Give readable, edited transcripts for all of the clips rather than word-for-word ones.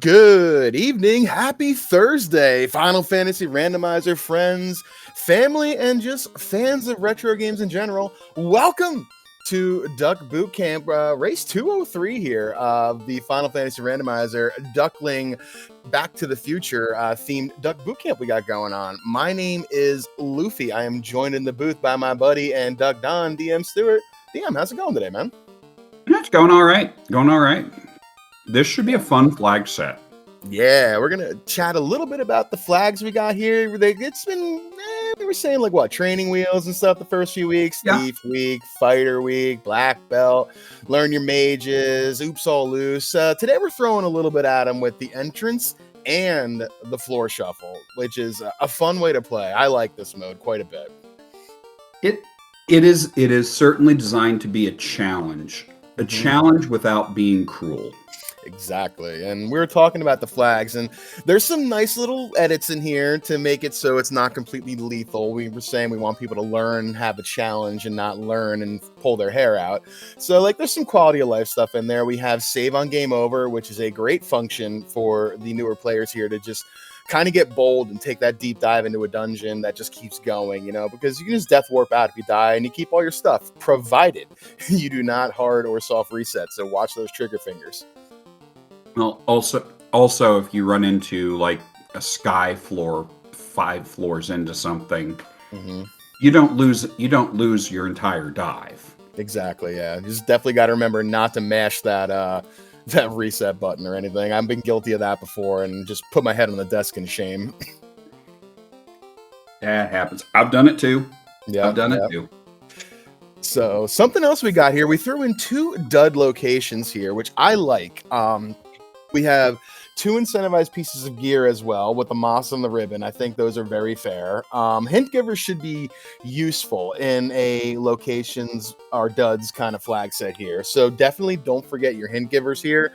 Good evening. Happy Thursday. Final Fantasy Randomizer friends, family, and just fans of retro games in general. Welcome to Duck Boot Camp, race 203 here of the Final Fantasy Randomizer Duckling Back to the Future themed Duck Boot Camp we got going on. My name is Luffy. I am joined in the booth by my buddy and Duck Don, DM Stewart. DM, how's it going today, man? It's going all right. Going all right. This should be a fun flag set. Yeah, we're gonna chat a little bit about the flags we got here. It's been we were saying like what training wheels and stuff the first few weeks. Yeah. Thief week, fighter week, black belt, learn your mages, oops all loose. Today we're throwing a little bit at them with the entrance and the floor shuffle, which is a fun way to play. I like this mode quite a bit. It is certainly designed to be a challenge. A challenge without being cruel. Exactly. And we were talking about the flags, and there's some nice little edits in here to make it so it's not completely lethal. We were saying we want people to learn, have a challenge, and not learn and pull their hair out. So, like, there's some quality of life stuff in there. We have save on game over, which is a great function for the newer players here to just kind of get bold and take that deep dive into a dungeon that just keeps going, because you can just death warp out if you die and you keep all your stuff, provided you do not hard or soft reset. So watch those trigger fingers. Well, also, if you run into like a sky floor 5 floors into something, you don't lose your entire dive. Exactly. Yeah, you just definitely got to remember not to mash that that reset button or anything. I've been guilty of that before and just put my head on the desk in shame. Yeah, it happens. I've done it too. Yeah, I've done it too. So something else we got here, we threw in 2 dud locations here, which I like. We have 2 incentivized pieces of gear as well with the moss and the ribbon. I think those are very fair. Hint givers should be useful in a locations or duds kind of flag set here. So definitely don't forget your hint givers here.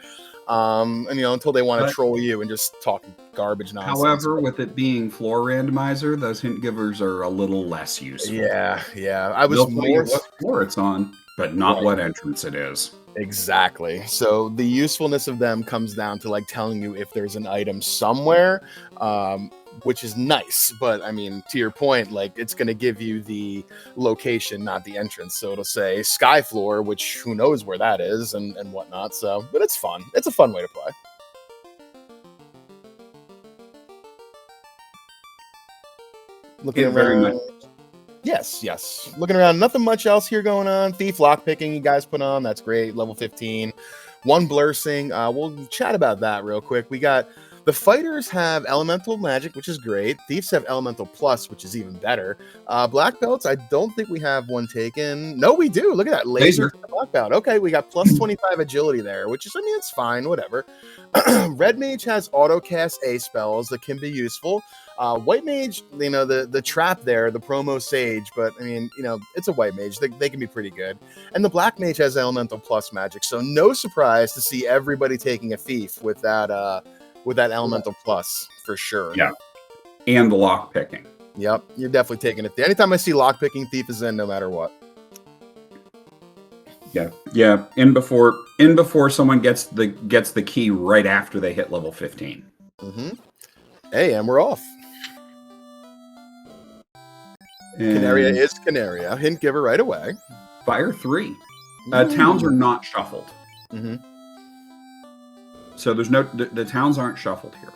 And until they want to troll you and just talk garbage nonsense. However, with it being floor randomizer, those hint givers are a little less useful. Yeah. They'll tell you what floor it's on, but not what entrance it is. Exactly. So the usefulness of them comes down to like telling you if there's an item somewhere, which is nice. But I mean, to your point, like it's going to give you the location, not the entrance. So it'll say sky floor, which who knows where that is and whatnot. So, but it's fun. It's a fun way to play. Looking around. Very much. Yes. Looking around, nothing much else here going on. Thief lockpicking you guys put on. That's great. Level 15. 1 blursing. We'll chat about that real quick. We got the fighters have elemental magic, which is great. Thieves have elemental plus, which is even better. Black belts, I don't think we have one taken. No, we do. Look at that. Laser black belt. Okay, we got plus 25 agility there, which is, it's fine. Whatever. Red mage has auto cast A spells that can be useful. White mage, the trap there, the promo sage, but it's a white mage. They can be pretty good. And the black mage has elemental plus magic, so no surprise to see everybody taking a thief with that elemental plus for sure. Yeah, and the lock picking. Yep, you're definitely taking it. Anytime I see lock picking, thief is in, no matter what. Yeah. In before someone gets the key right after they hit level 15. Hey, and we're off. Canaria is Canaria. Hint giver right away. Fire 3. Towns are not shuffled. So there's the towns aren't shuffled here.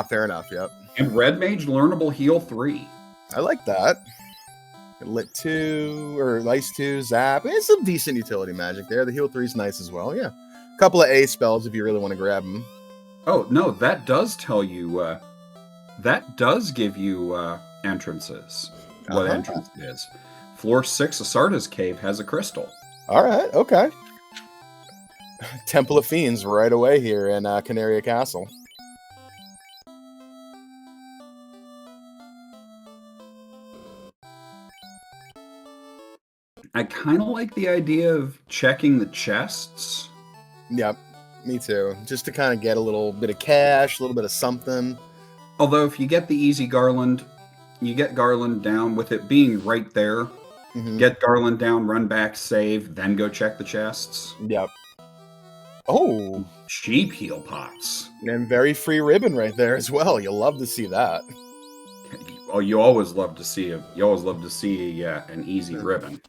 Fair enough. Yep. And red mage learnable heal 3. I like that. Lit 2 or ice 2 zap. It's some decent utility magic there. The heal 3 is nice as well. Yeah. A couple of A spells if you really want to grab them. Oh no, that does tell you. That does give you entrances. What entrance it is. Floor 6 Asarda's Cave has a crystal. All right, okay. Temple of Fiends right away here in Canaria Castle. I kind of like the idea of checking the chests. Yep, me too. Just to kind of get a little bit of cash, a little bit of something. Although if you get the easy Garland, you get Garland down with it being right there. Get Garland down, run back, save, then go check the chests. Yep. Oh, cheap heal pots. and very free ribbon right there as well. You'll love to see that. Oh, you always love to see an easy ribbon.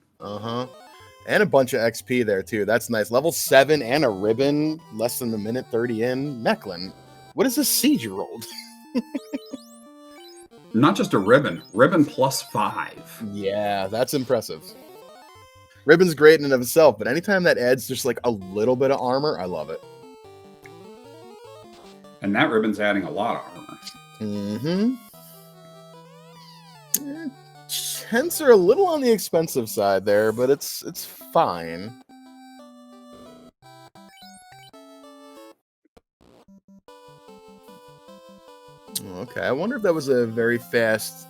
And a bunch of XP there too. That's nice. Level 7 and a ribbon, less than a minute 30 in. Mechlin, what is this siege you rolled? Not just a ribbon +5. Yeah, that's impressive. Ribbon's great in and of itself, but anytime that adds just like a little bit of armor, I love it. And that ribbon's adding a lot of armor. Hence are a little on the expensive side there, but it's fine. Okay, I wonder if that was a very fast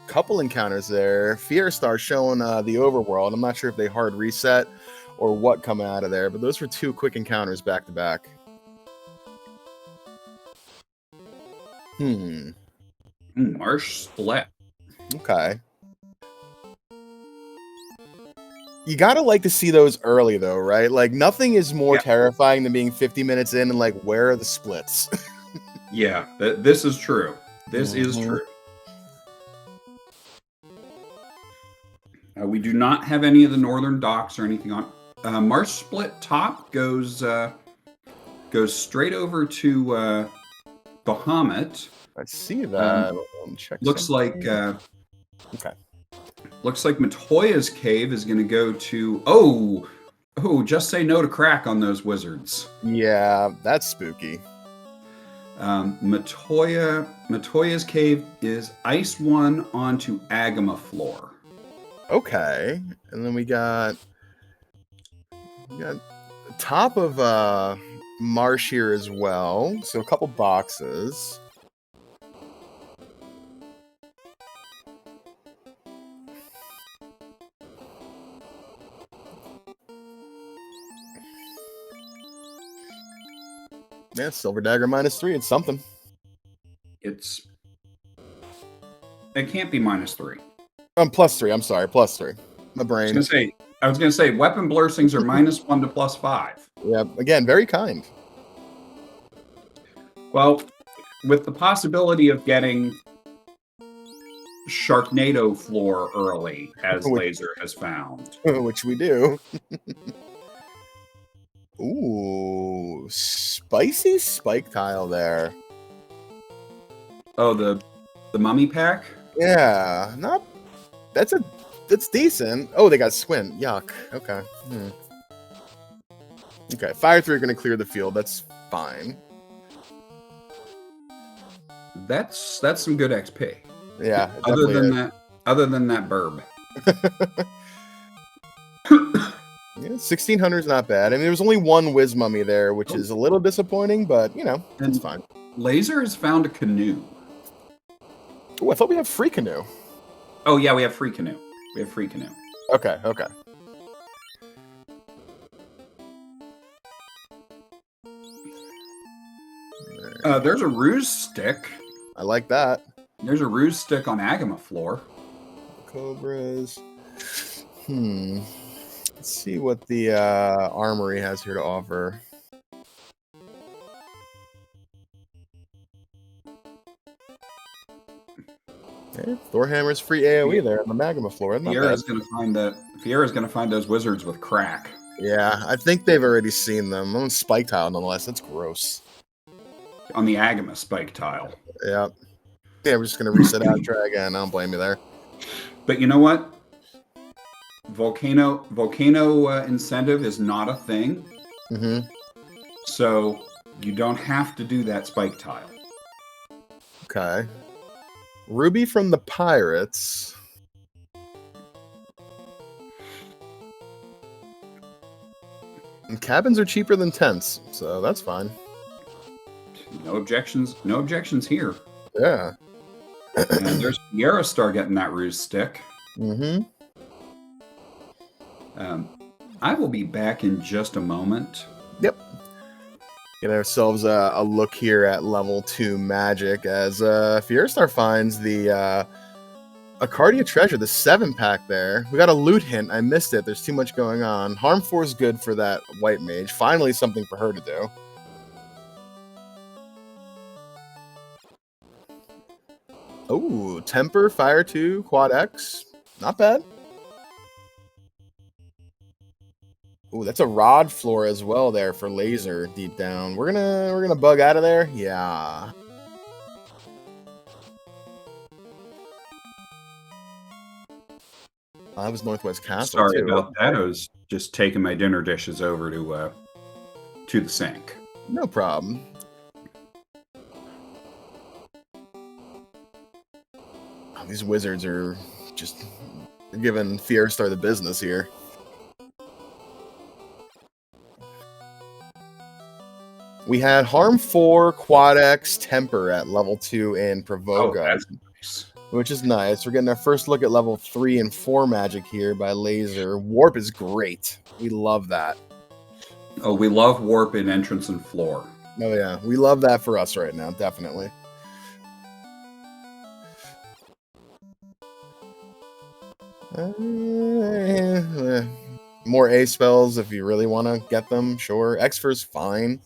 couple encounters there. Fierstar showing the overworld. I'm not sure if they hard reset or what coming out of there, but those were 2 quick encounters back to back. Marsh split. Okay. You gotta like to see those early though, right? Like nothing is more terrifying than being 50 minutes in and like, where are the splits? Yeah, this is true. This is true. We do not have any of the northern docks or anything on. Marsh Split top goes straight over to Bahamut. I see that. Looks something. like okay. Looks like Matoya's cave is going to go to. Oh, just say no to crack on those wizards. Yeah, that's spooky. Matoya's cave is Ice 1 onto Agama floor. Okay, and then we got the top of Marsh here as well. So a couple boxes. Yeah, Silver Dagger -3. It's something. It can't be -3. +3. I'm sorry, +3. My brain. I was gonna say weapon blursings are -1 to +5. Yeah, again, very kind. Well, with the possibility of getting Sharknado floor early, as Laser has found, which we do. Ooh, spicy spike tile there. Oh, the mummy pack? Yeah, that's decent. Oh, they got Squint. Yuck. Okay. Okay, Fire 3 are going to clear the field. That's fine. That's some good XP. Yeah. Other than that burb. Yeah, 1600 is not bad. I mean, there was only one Wiz Mummy there, which is a little disappointing, but, you know, it's fine. Laser has found a canoe. Oh, I thought we had free canoe. Oh, yeah, we have free canoe. Okay. There's a ruse stick. I like that. There's a ruse stick on Agama floor. Cobras. Let's see what the armory has here to offer. Okay, Thorhammer's free AoE there on the Magma floor. Fiera's going to find those wizards with crack. Yeah, I think they've already seen them. I'm on Spike Tile nonetheless. That's gross. On the Agama spike tile. Yeah. Yeah, we're just going to reset out and try again. I don't blame you there. But you know what? Volcano incentive is not a thing. So you don't have to do that spike tile. Okay. Ruby from the Pirates. And cabins are cheaper than tents, so that's fine. No objections here. Yeah. And there's Fiera Star getting that ruse stick. I will be back in just a moment. Yep. Get ourselves a look here at level 2 magic as Fierstar finds the A Cardia Treasure, the 7-pack there. We got a loot hint. I missed it. There's too much going on. Harm 4 is good for that white mage. Finally, something for her to do. Oh, Temper, Fire 2, Quad X. Not bad. Oh, that's a Rod floor as well there for Laser deep down. We're gonna bug out of there. Yeah. That was Northwest Castle. Sorry too. about that. I was just taking my dinner dishes over to the sink. No problem. Oh, these wizards are just giving Fierstar the business here. We had Harm 4, Quad X, Temper at level 2 in Provoga. Oh, that's nice. Which is nice. We're getting our first look at level 3 and 4 magic here by Laser. Warp is great. We love that. Oh, we love warp in entrance and floor. Oh, yeah. We love that for us right now, definitely. More A spells if you really want to get them, sure. X-Fir's fine.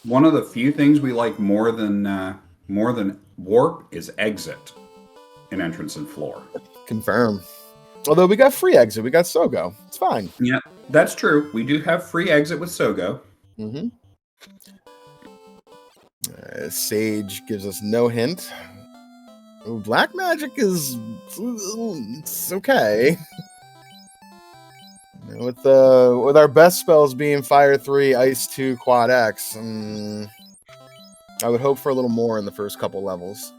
One of the few things we like more than warp is exit in entrance and floor. Confirm. Although we got free exit, we got Sogo. It's fine. Yeah, that's true. We do have free exit with Sogo. Mm-hmm. Sage gives us no hint. Ooh, black magic is it's okay. With our best spells being Fire 3, Ice 2, Quad X, I would hope for a little more in the first couple levels.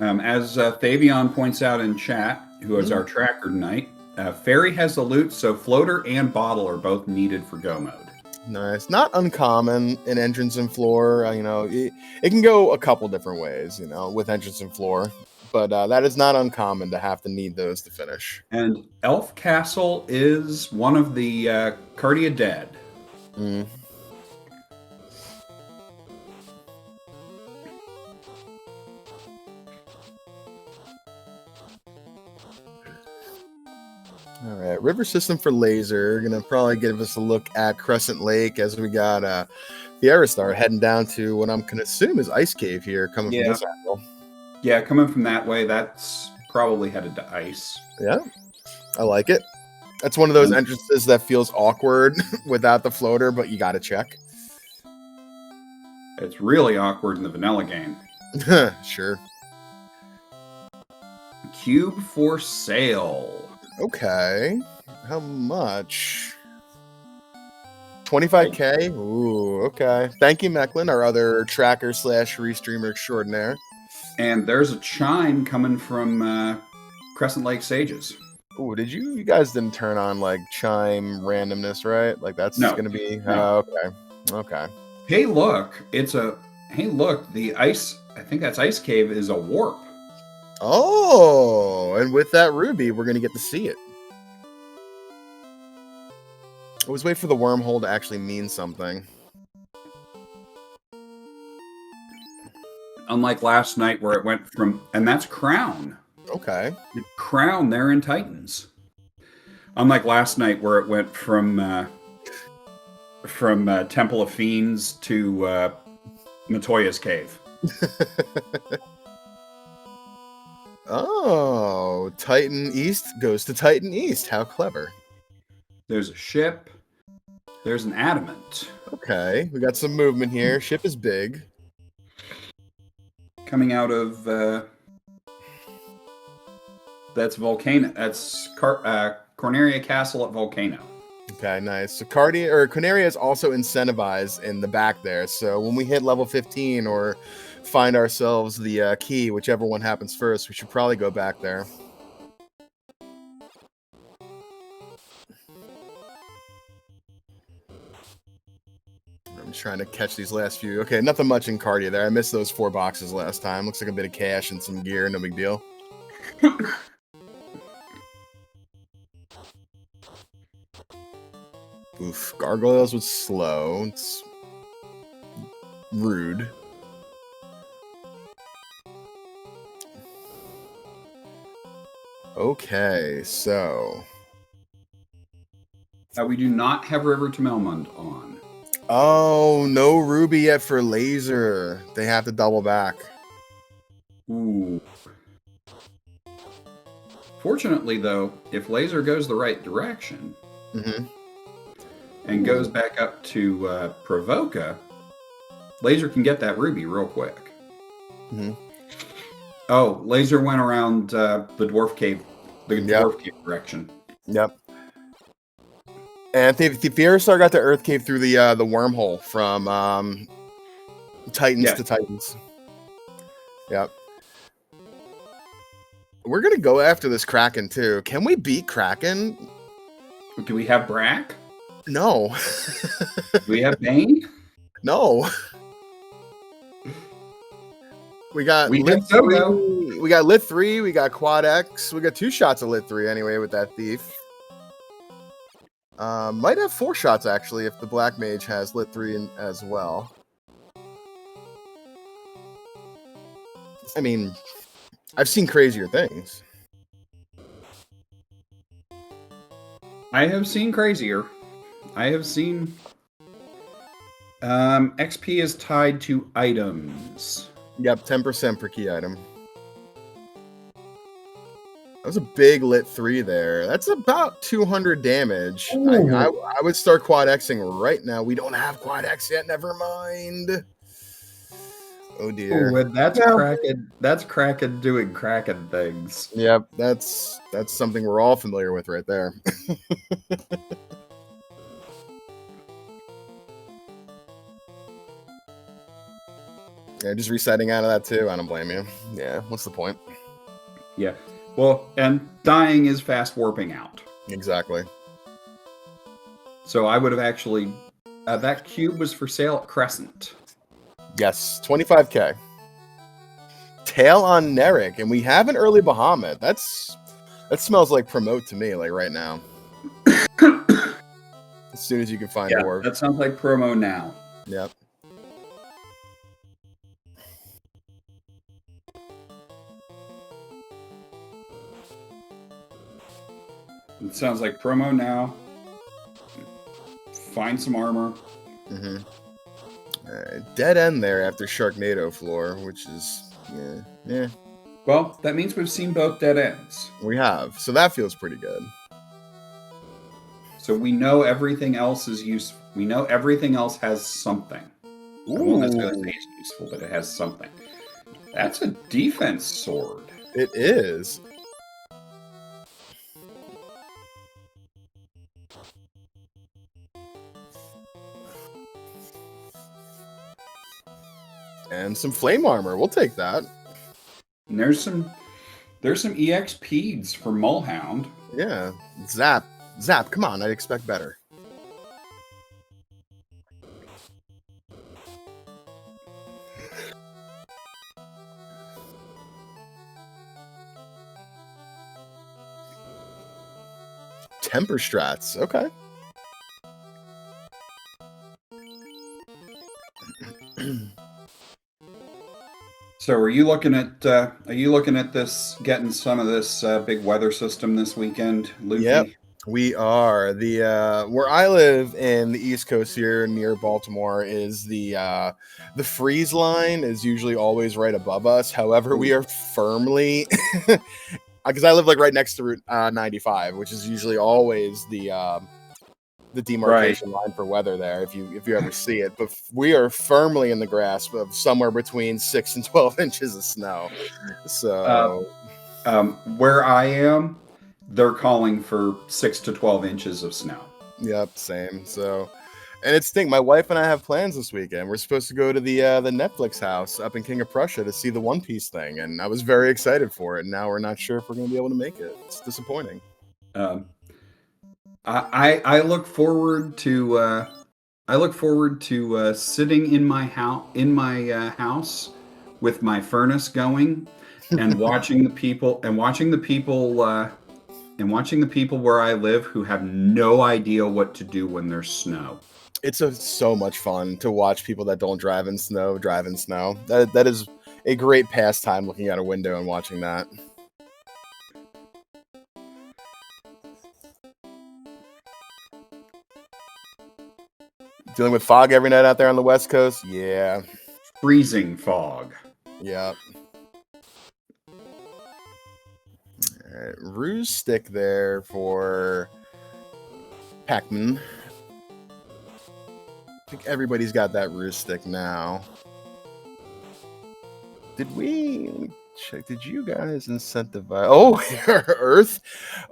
As Thavion points out in chat, who is our tracker tonight, Fairy has the loot, so Floater and Bottle are both needed for go mode. Nice. Not uncommon in entrance and floor. It can go a couple different ways, with entrance and floor. But that is not uncommon to have to need those to finish. And Elf Castle is one of the Cardia Dead. Mm. All right, river system for Laser. Gonna probably give us a look at Crescent Lake as we got the Aerostar heading down to what I'm gonna assume is Ice Cave here, coming from this angle. Yeah, coming from that way, that's probably headed to ice. Yeah, I like it. That's one of those entrances that feels awkward without the floater, but you gotta check. It's really awkward in the vanilla game. Sure. Cube for sale. Okay. How much? 25K? Ooh, okay. Thank you, Mecklin, our other tracker / restreamer extraordinaire. And there's a chime coming from Crescent Lake Sages. Ooh, you guys didn't turn on like chime randomness, right? Like that's gonna be okay. Hey, look, the ice, I think that's Ice Cave is a warp. Oh, and with that ruby, we're gonna get to see it. Always wait for the wormhole to actually mean something. Unlike last night where it went from, and that's Crown. Okay. Crown there in Titans. Unlike last night where it went from Temple of Fiends to Matoya's Cave. Oh, Titan East goes to Titan East. How clever. There's a ship. There's an adamant. Okay, we got some movement here. Ship is big. Coming out of that's Volcano. That's Corneria Castle at Volcano. Okay, nice. So Corneria is also incentivized in the back there. So when we hit level 15 or find ourselves the key, whichever one happens first, we should probably go back there. I'm just trying to catch these last few. Okay, nothing much in Cardia there. I missed those 4 boxes last time. Looks like a bit of cash and some gear. No big deal. Oof, Gargoyles was slow. rude. Okay, so We do not have River to Melmond on. oh, no Ruby yet for Laser. They have to double back. Ooh. Fortunately, though, if Laser goes the right direction and goes back up to Provoca, Laser can get that Ruby real quick. Oh, Laser went around the Dwarf Cave, Dwarf Cave direction. Yep. And the Theoristar got to Earth Cave through the wormhole from Titans to Titans. Yep. We're gonna go after this Kraken too. Can we beat Kraken? Do we have Brack? No. Do we have Bane? No. We got Lit 3. We got Lit 3. We got Quad X. We got 2 shots of Lit 3 anyway with that Thief. Might have 4 shots actually if the Black Mage has Lit 3 as well. I mean, I've seen crazier things. I have seen crazier. I have seen XP is tied to items. Yep, 10% per key item. That was a big Lit 3 there. That's about 200 damage. I would start Quad Xing right now. We don't have Quad X yet. Never mind. Oh dear. Ooh, that's Kraken. That's Kraken doing Kraken things. Yep, that's something we're all familiar with right there. Yeah, just resetting out of that too. I don't blame you. Yeah, what's the point? Yeah. Well, and dying is fast warping out. Exactly. So I would have actually that cube was for sale at Crescent. Yes, 25k. Tail on Nerik, and we have an early Bahamut. That smells like promote to me, like right now. As soon as you can find dwarf. That sounds like promo now. Yep. It sounds like promo now. Find some armor. Dead end there after Sharknado floor, which is yeah. Well, that means we've seen both dead ends. We have, so that feels pretty good. So we know everything else is useful. We know everything else has something. Ooh. I won't necessarily say it's useful, but it has something. That's a defense sword. It is. And some flame armor. We'll take that. And there's some EXPs for Mullhound. Yeah. Zap, come on, I'd expect better. Temper strats, okay. So are you looking at this, getting some of this big weather system this weekend, Luffy? Yep, we are. The where I live in the East Coast here near Baltimore is the freeze line is usually always right above us. However, we are firmly because I live like right next to Route 95, which is usually always the demarcation line for weather there, if you ever see it. But we are firmly in the grasp of somewhere between 6 and 12 inches of snow. So where I am, they're calling for 6 to 12 inches of snow. Yep, same. So, and it's my wife and I have plans this weekend. We're supposed to go to the Netflix house up in King of Prussia to see the One Piece thing, and I was very excited for it. And now we're not sure if we're going to be able to make it. It's disappointing. I look forward to sitting in my house with my furnace going and watching the people where I live who have no idea what to do when there's snow. It's so much fun to watch people that don't drive in snow drive in snow. That is a great pastime, looking out a window and watching that. Dealing with fog every night out there on the West Coast? Yeah. Freezing fog. Yeah. All right, ruse stick there for Pac-Man. I think everybody's got that ruse stick now. Did we let me check? Did you guys incentivize? Oh, Earth.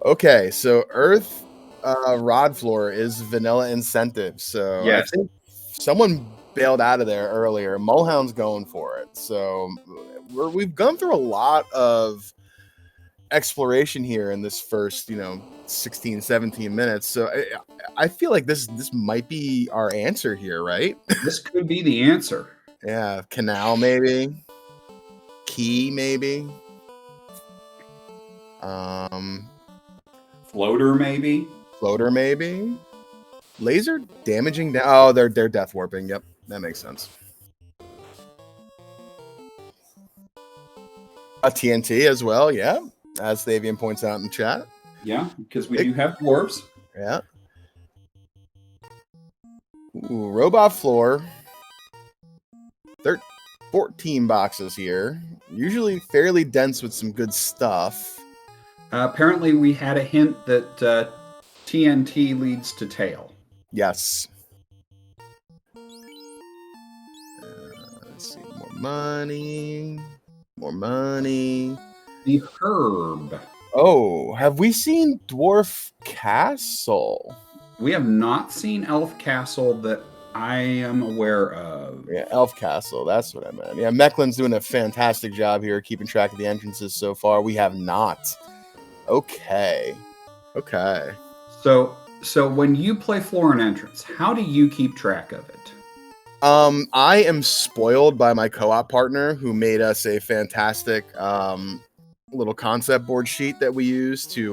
Okay, so Earth rod floor is vanilla incentive. So Yes. I think someone bailed out of there earlier. Mulhound's going for it. So we've gone through a lot of exploration here in this first 16 17 minutes, so I feel like this might be our answer here, right? This could be the answer. Yeah, canal maybe, key maybe, Floater maybe, laser damaging down. Oh, they're death warping. Yep, that makes sense. A TNT as well, yeah, as Thavian points out in chat. Yeah, because we do have dwarves. Yeah. Ooh, robot floor. 14 boxes here. Usually fairly dense with some good stuff. Apparently, we had a hint that TNT leads to tail. Yes. Let's see. More money. The herb. Oh, have we seen Dwarf Castle? We have not seen Elf Castle that I am aware of. Yeah, Elf Castle. That's what I meant. Yeah, Mecklen's doing a fantastic job here keeping track of the entrances so far. We have not. Okay. So when you play Floor and Entrance, how do you keep track of it? I am spoiled by my co-op partner who made us a fantastic little concept board sheet that we use to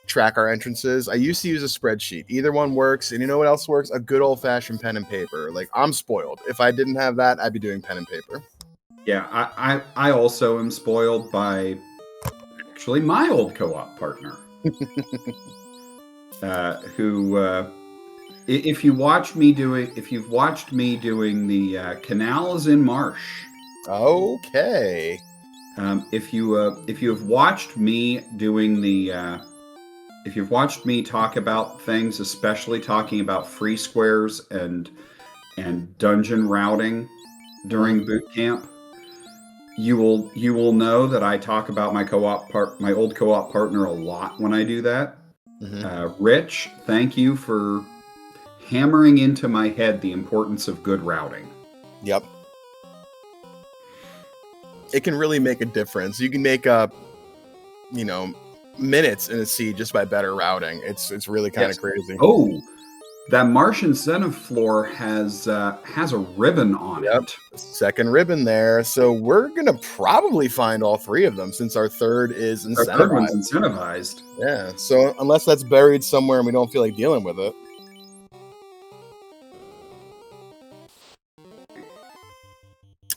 track our entrances. I used to use a spreadsheet. Either one works, and you know what else works? A good old-fashioned pen and paper. Like, I'm spoiled. If I didn't have that, I'd be doing pen and paper. Yeah, I also am spoiled by actually my old co-op partner. Who if you've watched me doing the canals in Marsh. Okay. If you have watched me doing the if you've watched me talk about things, especially talking about free squares and dungeon routing during boot camp, you will know that I talk about my old co-op partner a lot when I do that. Mm-hmm. Rich, thank you for hammering into my head the importance of good routing. Yep. It can really make a difference. You can make up, minutes in a seed just by better routing. It's really kind of crazy. Oh, that Marsh incentive floor has a ribbon on it. Second ribbon there. So we're gonna probably find all three of them since our third is incentivized. Our third one's incentivized. Yeah. So unless that's buried somewhere and we don't feel like dealing with it.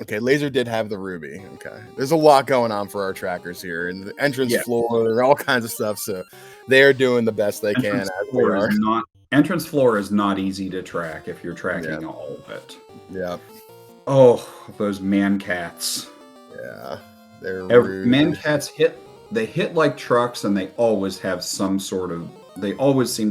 Okay, Laser did have the ruby. Okay, there's a lot going on for our trackers here, and the entrance floor, all kinds of stuff. So they are doing the best they can. Entrance floor is not easy to track if you're tracking all of it. Yeah. Oh, those man cats. Yeah, they're rude. Man cats hit like trucks, and they always seem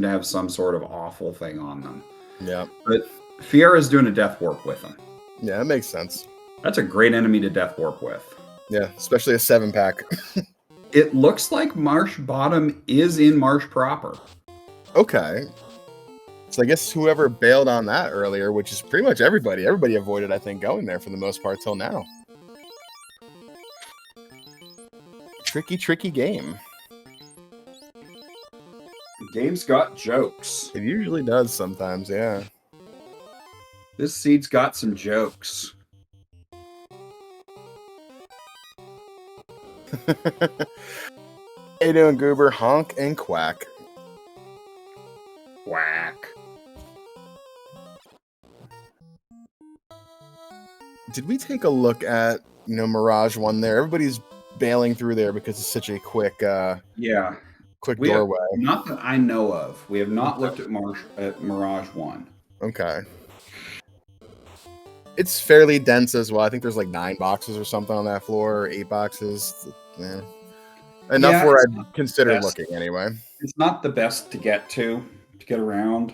to have some sort of awful thing on them. Yeah. But Fiera's doing a death warp with them. Yeah, that makes sense. That's a great enemy to death warp with. Yeah, especially a 7-pack. It looks like Marsh Bottom is in Marsh proper. Okay. So I guess whoever bailed on that earlier, which is pretty much everybody avoided, I think, going there for the most part till now. Tricky game. The game's got jokes. It usually does sometimes, yeah. This seed's got some jokes. How you doing, Goober? Honk and quack. Quack. Did we take a look at Mirage 1 there? Everybody's bailing through there because it's such a quick Yeah. quick We have, doorway. not that I know of. We have not looked at Mirage 1. Okay. It's fairly dense as well. I think there's like 9 boxes or something on that floor, or 8 boxes. Yeah. Enough where I'd consider looking anyway. It's not the best to get around.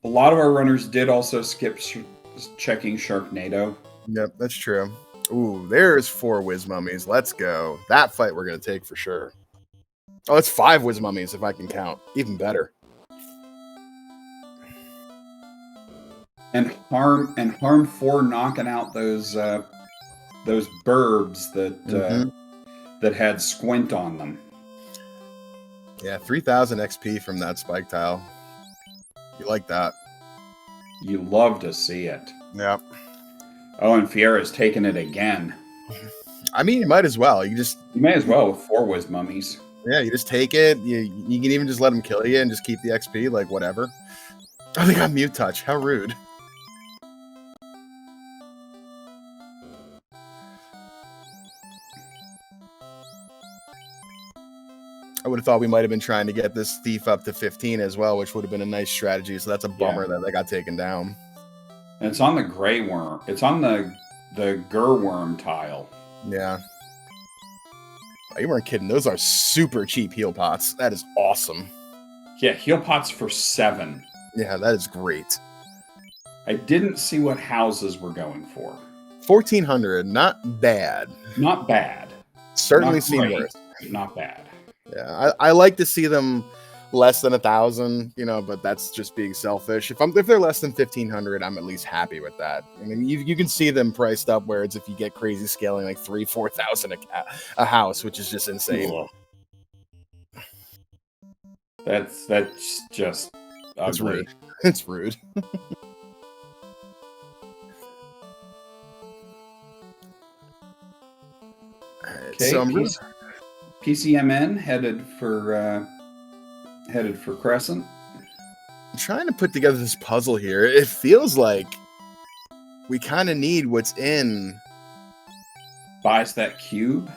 A lot of our runners did also skip checking Sharknado. Yep, that's true. Ooh, there's 4 Whiz Mummies. Let's go. That fight we're going to take for sure. Oh, it's 5 Whiz Mummies if I can count. Even better. And harm 4 knocking out those burbs that had squint on them. Yeah, 3,000 XP from that spike tile. You like that? You love to see it. Yep. Oh, and Fiera's taking it again. I mean, you might as well. You may as well with 4 Whiz Mummies. Yeah, you just take it. You can even just let them kill you and just keep the XP, like whatever. Oh, they got mute touch. How rude. I would have thought we might have been trying to get this thief up to 15 as well, which would have been a nice strategy. So that's a bummer that they got taken down. And it's on the gray worm. It's on the Gur worm tile. Yeah. Oh, you weren't kidding. Those are super cheap heal pots. That is awesome. Yeah, heal pots for 7. Yeah, that is great. I didn't see what houses we're going for. 1,400. Not bad. Not bad. Certainly seen worse. Not bad. Yeah, I like to see them less than 1,000, but that's just being selfish. If they're less than 1,500, I'm at least happy with that. I mean, you can see them priced up where it's if you get crazy scaling like 3,000-4,000 a house, which is just insane. Cool. That's just ugly. It's rude. It's rude. Okay, so PCMN headed for Crescent. I'm trying to put together this puzzle here. It feels like we kind of need what's in. Buys that cube.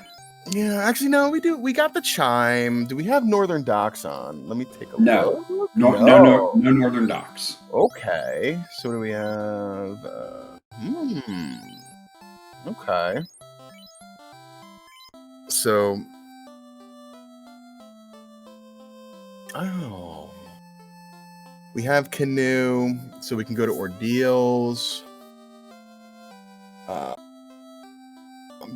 Yeah, actually, no, we do. We got the chime. Do we have Northern Docks on? Let me take a look. No Northern Docks. Okay, so what do we have? Okay. So, we have Canoe, so we can go to Ordeals. I'm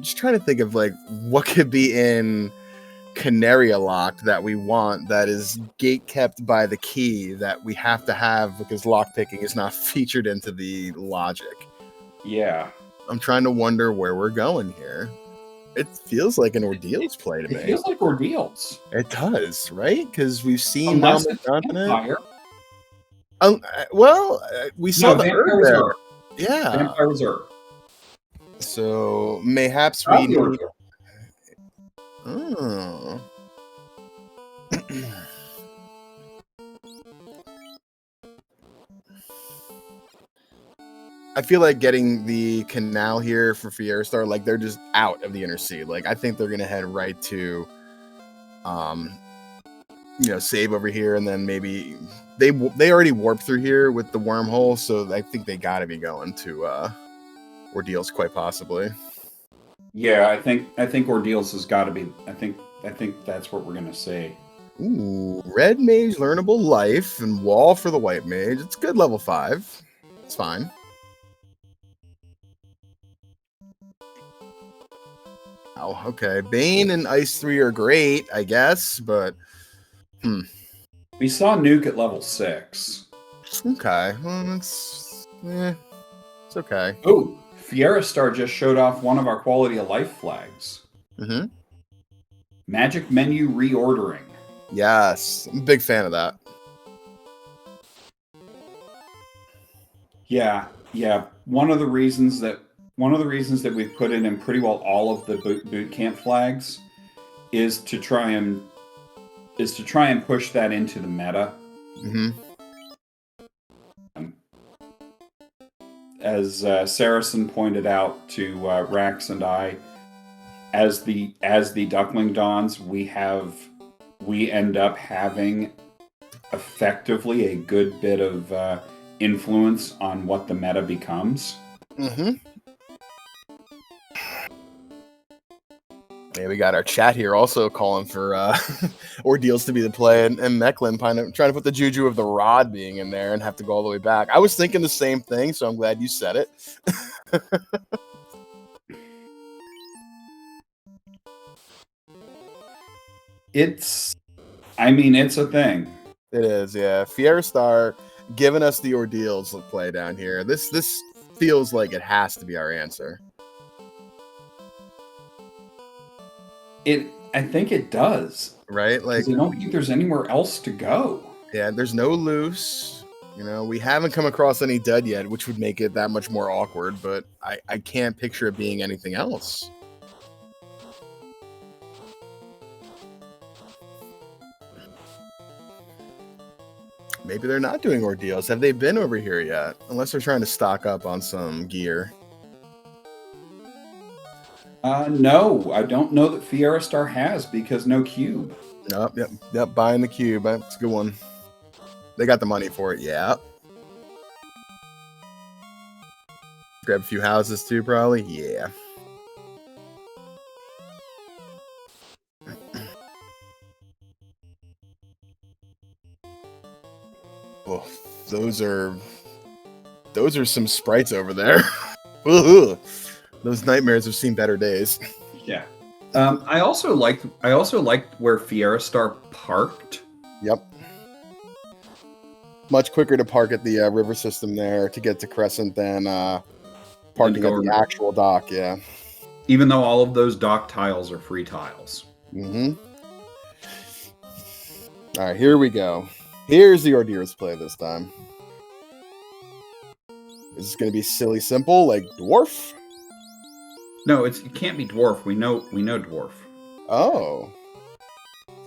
just trying to think of like what could be in Canaria Locked that we want that is gate kept by the key that we have to have because lockpicking is not featured into the logic. Yeah. I'm trying to wonder where we're going here. It feels like an Ordeals play to me. It feels like Ordeals. It does, right? Because we've seen Unless it's Vampire. We saw the Herb there. Yeah. Vampire Reserve. So mayhaps we need... Oh. I feel like getting the canal here for Fiera Star, like they're just out of the inner sea. Like I think they're gonna head right to save over here, and then maybe they already warped through here with the wormhole, so I think they gotta be going to Ordeals quite possibly. Yeah, I think Ordeals has got to be. I think that's what we're gonna see. Ooh, red mage learnable life and wall for the white mage. It's good level 5. It's fine. Oh, okay. Bane and Ice 3 are great, I guess, but we saw Nuke at level 6. Okay, well, it's okay. Oh, Fiera Star just showed off one of our quality of life flags. Mm-hmm. Magic menu reordering. Yes, I'm a big fan of that. Yeah. One of the reasons that we've put in pretty well all of the boot camp flags is to try and push that into the meta. Mm-hmm. Saracen pointed out to Rax and I, as the Duckling dawns, we end up having effectively a good bit of influence on what the meta becomes. Mm-hmm. Yeah, we got our chat here also calling for ordeals to be the play, and Mecklin trying to put the juju of the rod being in there and have to go all the way back. I was thinking the same thing, so I'm glad you said it. It's a thing. It is, yeah. Fieristar giving us the ordeals to play down here. This feels like it has to be our answer. I think it does. Right? Like, I don't think there's anywhere else to go. Yeah, there's no loose. You know, we haven't come across any dead yet, which would make it that much more awkward, but I can't picture it being anything else. Maybe they're not doing ordeals. Have they been over here yet? Unless they're trying to stock up on some gear. No, I don't know that Fieristar has, because no cube. Nope, yep, buying the cube. That's a good one. They got the money for it, yeah. Grab a few houses too, probably, yeah. Oh, those are some sprites over there. Those nightmares have seen better days. Yeah. I also liked where Fieristar parked. Yep. Much quicker to park at the river system there to get to Crescent than parking at the actual dock, yeah. Even though all of those dock tiles are free tiles. Mm-hmm. All right, here we go. Here's the Ordeers play this time. Is this going to be silly simple, like Dwarf? No, it can't be Dwarf. We know Dwarf. Oh.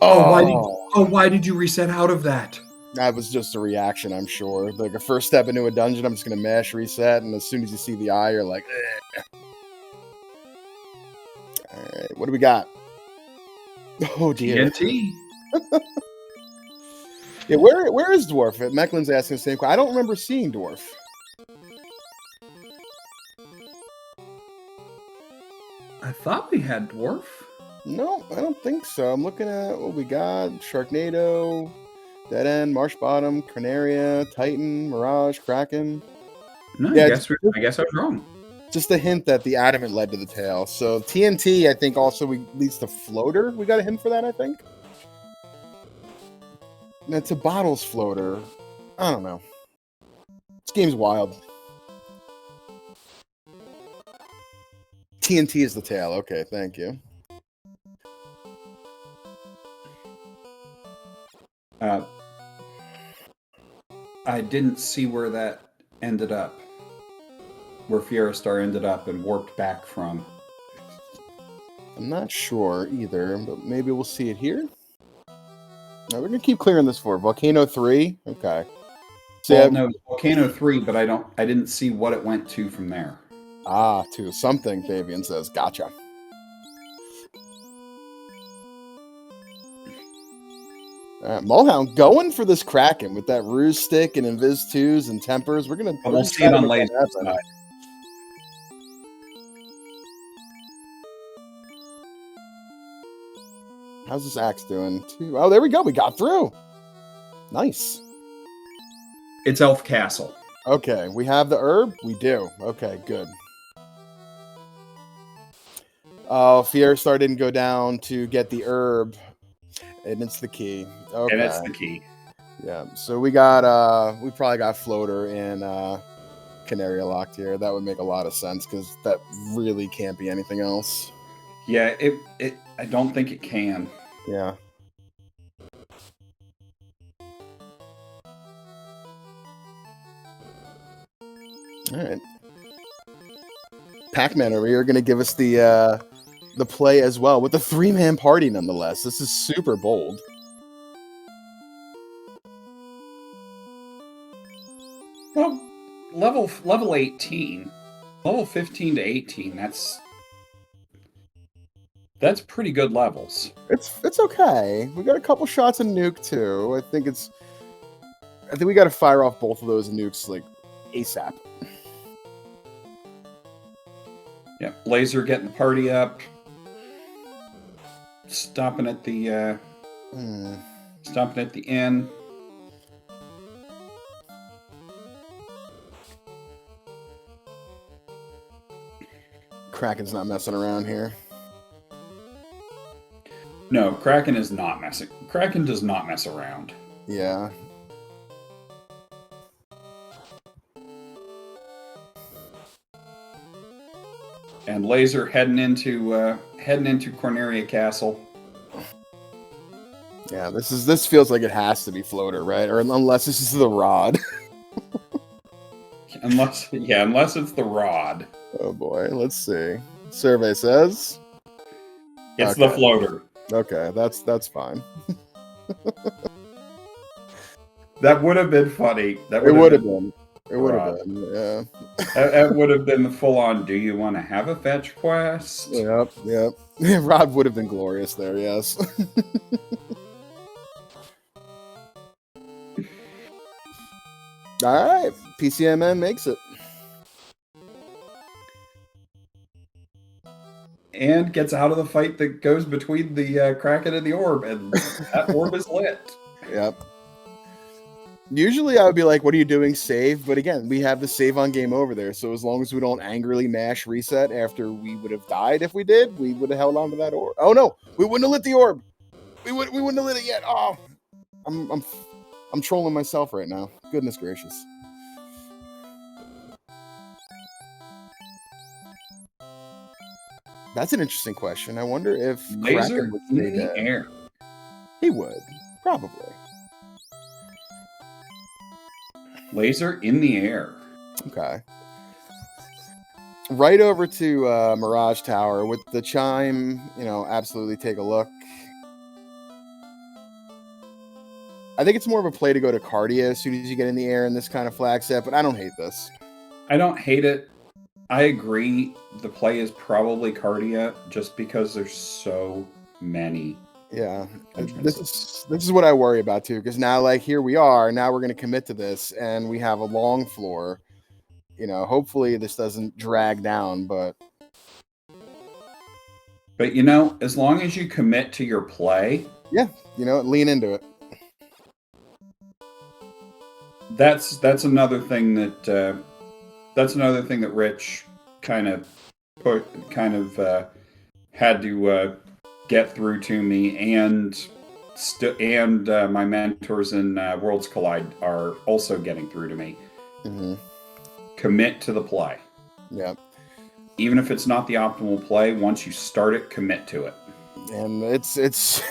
Why did you reset out of that? That was just a reaction, I'm sure. Like a first step into a dungeon, I'm just going to mash reset, and as soon as you see the eye, you're like, eh. All right, what do we got? Oh, dear. TNT. Yeah, where is Dwarf? Mecklin's asking the same question. I don't remember seeing Dwarf. I thought we had Dwarf. No, I don't think so. I'm looking at what we got. Sharknado, Dead End, Marsh Bottom, Carnaria, Titan, Mirage, Kraken. No, yeah, I guess I was wrong. Just a hint that the Adamant led to the tail. So TNT, I think, also leads to Floater. We got a hint for that, I think. That's a Bottles Floater. I don't know. This game's wild. TNT is the tail. Okay, thank you. I didn't see where that ended up. Where Fieristar ended up and warped back from. I'm not sure either, but maybe we'll see it here. No, we're gonna keep clearing this for Volcano 3. Okay. So well, no, Volcano 3, but I didn't see what it went to from there. Ah, to something, Fabian says. Gotcha. Mulhound going for this Kraken with that Ruse Stick and Invis 2s and Tempers. We'll see it on later. How's this axe doing? Oh, there we go. We got through. Nice. It's Elf Castle. Okay, we have the herb? We do. Okay, good. Oh, Fieristar didn't go down to get the herb. And it's the key. Okay. And it's the key. Yeah. So we probably got Floater and Canaria locked here. That would make a lot of sense because that really can't be anything else. Yeah, I don't think it can. Yeah. All right. Pac-Man over here going to give us the play as well with the 3-man party nonetheless. This is super bold. Well, level 18, level 15 to 18. That's pretty good levels. It's okay. We got a couple shots of nuke too. I think we got to fire off both of those nukes like ASAP. Yeah, Laser getting the party up. Stopping at the inn. Kraken's not messing around here. No, Kraken is not messing. Kraken does not mess around. Yeah. And Laser heading into Corneria Castle. Yeah, this feels like it has to be floater, right? Or unless this is the rod. unless it's the rod. Oh boy, let's see. Survey says it's the floater. Okay, that's fine. That would have been funny. It would have been. It would have been, yeah. That would have been the full-on, do you want to have a fetch quest? Yep. Rod would have been glorious there, yes. Alright, PCMN makes it. And gets out of the fight that goes between the Kraken and the orb, and that orb is lit. Yep. Usually I would be like, what are you doing? Save. But again, we have the save on game over there. So as long as we don't angrily mash reset after we would have died, if we did, we would have held on to that orb. Oh no, we wouldn't have lit the orb. We wouldn't have lit it yet. Oh, I'm trolling myself right now. Goodness gracious. That's an interesting question. I wonder if Laser would stay in the air. He would, probably. Laser in the air. Okay. Right over to Mirage Tower with the chime, absolutely take a look. I think it's more of a play to go to Cardia as soon as you get in the air in this kind of flag set, but I don't hate this. I don't hate it. I agree. The play is probably Cardia just because there's so many. Yeah, this is what I worry about too, because now here we are. Now we're going to commit to this, and we have a long floor. Hopefully this doesn't drag down, but as long as you commit to your play, yeah, lean into it. That's another thing that Rich kind of had to get through to me, and my mentors in Worlds Collide are also getting through to me. Mm-hmm. Commit to the play. Yeah. Even if it's not the optimal play, once you start it, commit to it. And it's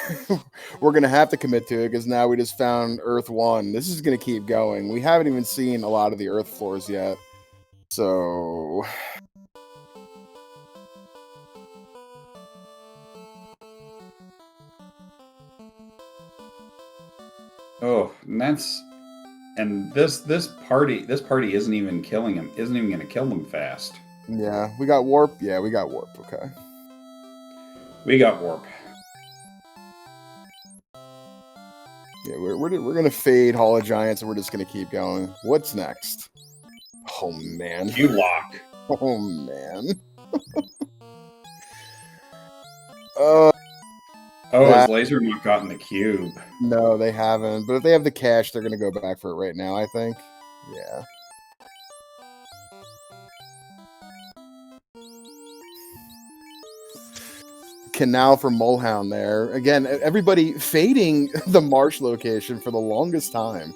we're gonna have to commit to it because now we just found Earth 1. This is gonna keep going. We haven't even seen a lot of the Earth floors yet, so. Oh, and this party isn't even killing him. Isn't even gonna kill him fast. Yeah, we got warp. Yeah, we got warp. Okay. We got warp. Yeah, we're gonna fade Hall of Giants, and we're just gonna keep going. What's next? Oh man. You lock. Oh man. Has Laser not gotten the cube? No, they haven't. But if they have the cash, they're gonna go back for it right now, I think. Yeah. Canal for Molehound there. Again, everybody fading the marsh location for the longest time.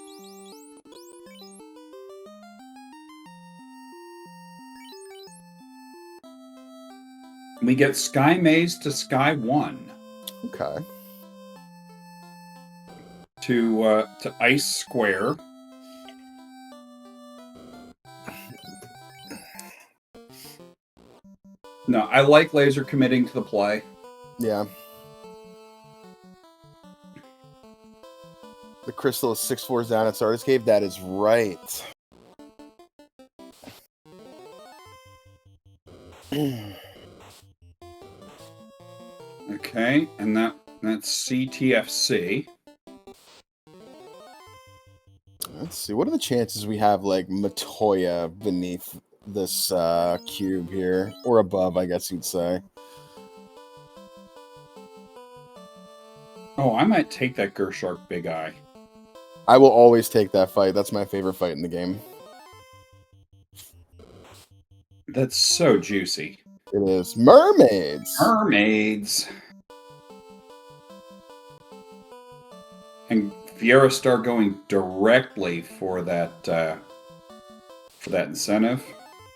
We get Sky Maze to Sky 1. Okay. To Ice Square. No, I like Laser committing to the play. Yeah. The crystal is 6 floors down at Sardis Cave. That is right. Okay, and that's CTFC. Let's see. What are the chances we have like Matoya beneath this cube here, or above? I guess you'd say. Oh, I might take that Gershark Big Eye. I will always take that fight. That's my favorite fight in the game. That's so juicy. It is mermaids. Mermaids. And Fiera Star going directly for that incentive.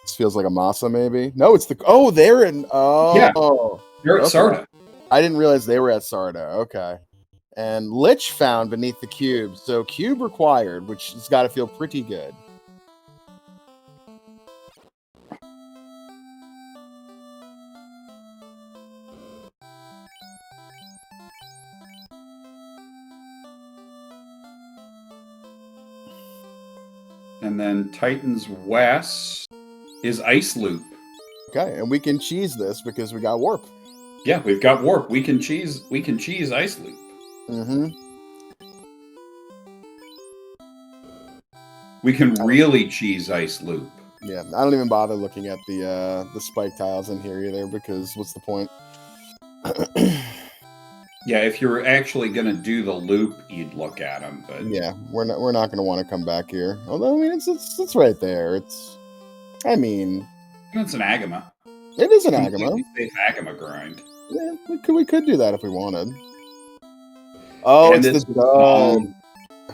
This feels like a Masa, maybe. No, it's the. Oh, they're in. Oh, Yeah, they're at okay. Sarda. I didn't realize they were at Sarda. Okay. And Lich found beneath the cube. So cube required, which has got to feel pretty good. And then Titans West is Ice Loop. Okay, and we can cheese this because we got warp. Yeah, we've got warp. We can cheese Ice Loop. Mm-hmm. We can really cheese Ice Loop. Yeah, I don't even bother looking at the spike tiles in here either because what's the point? Yeah, if you're actually gonna do the loop, you'd look at them. But yeah, we're not gonna want to come back here. Although I mean, it's right there. It's an Agama. It is an Agama. Safe Agama grind. Yeah, we could do that if we wanted. Oh, and it's the dome.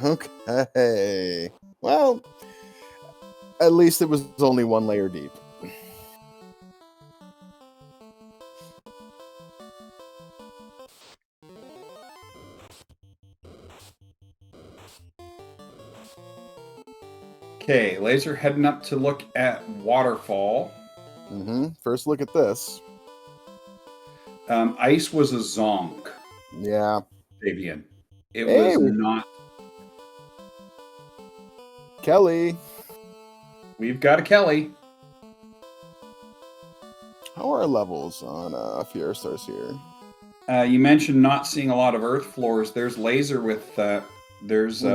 Okay. Well, at least it was only one layer deep. Okay, Laser heading up to look at Waterfall. Mm-hmm. First look at this. Ice was a zonk. Yeah. Fabian. It was not. Kelly. We've got a Kelly. How are our levels on Fiera Stars here? You mentioned not seeing a lot of Earth floors. There's Laser with... there's...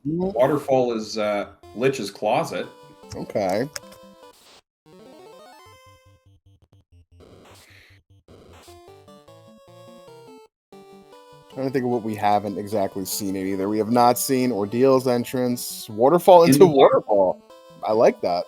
Waterfall is Lich's Closet. Okay. Trying to think of what we haven't exactly seen it either. We have not seen Ordeal's entrance, Waterfall into Waterfall. I like that.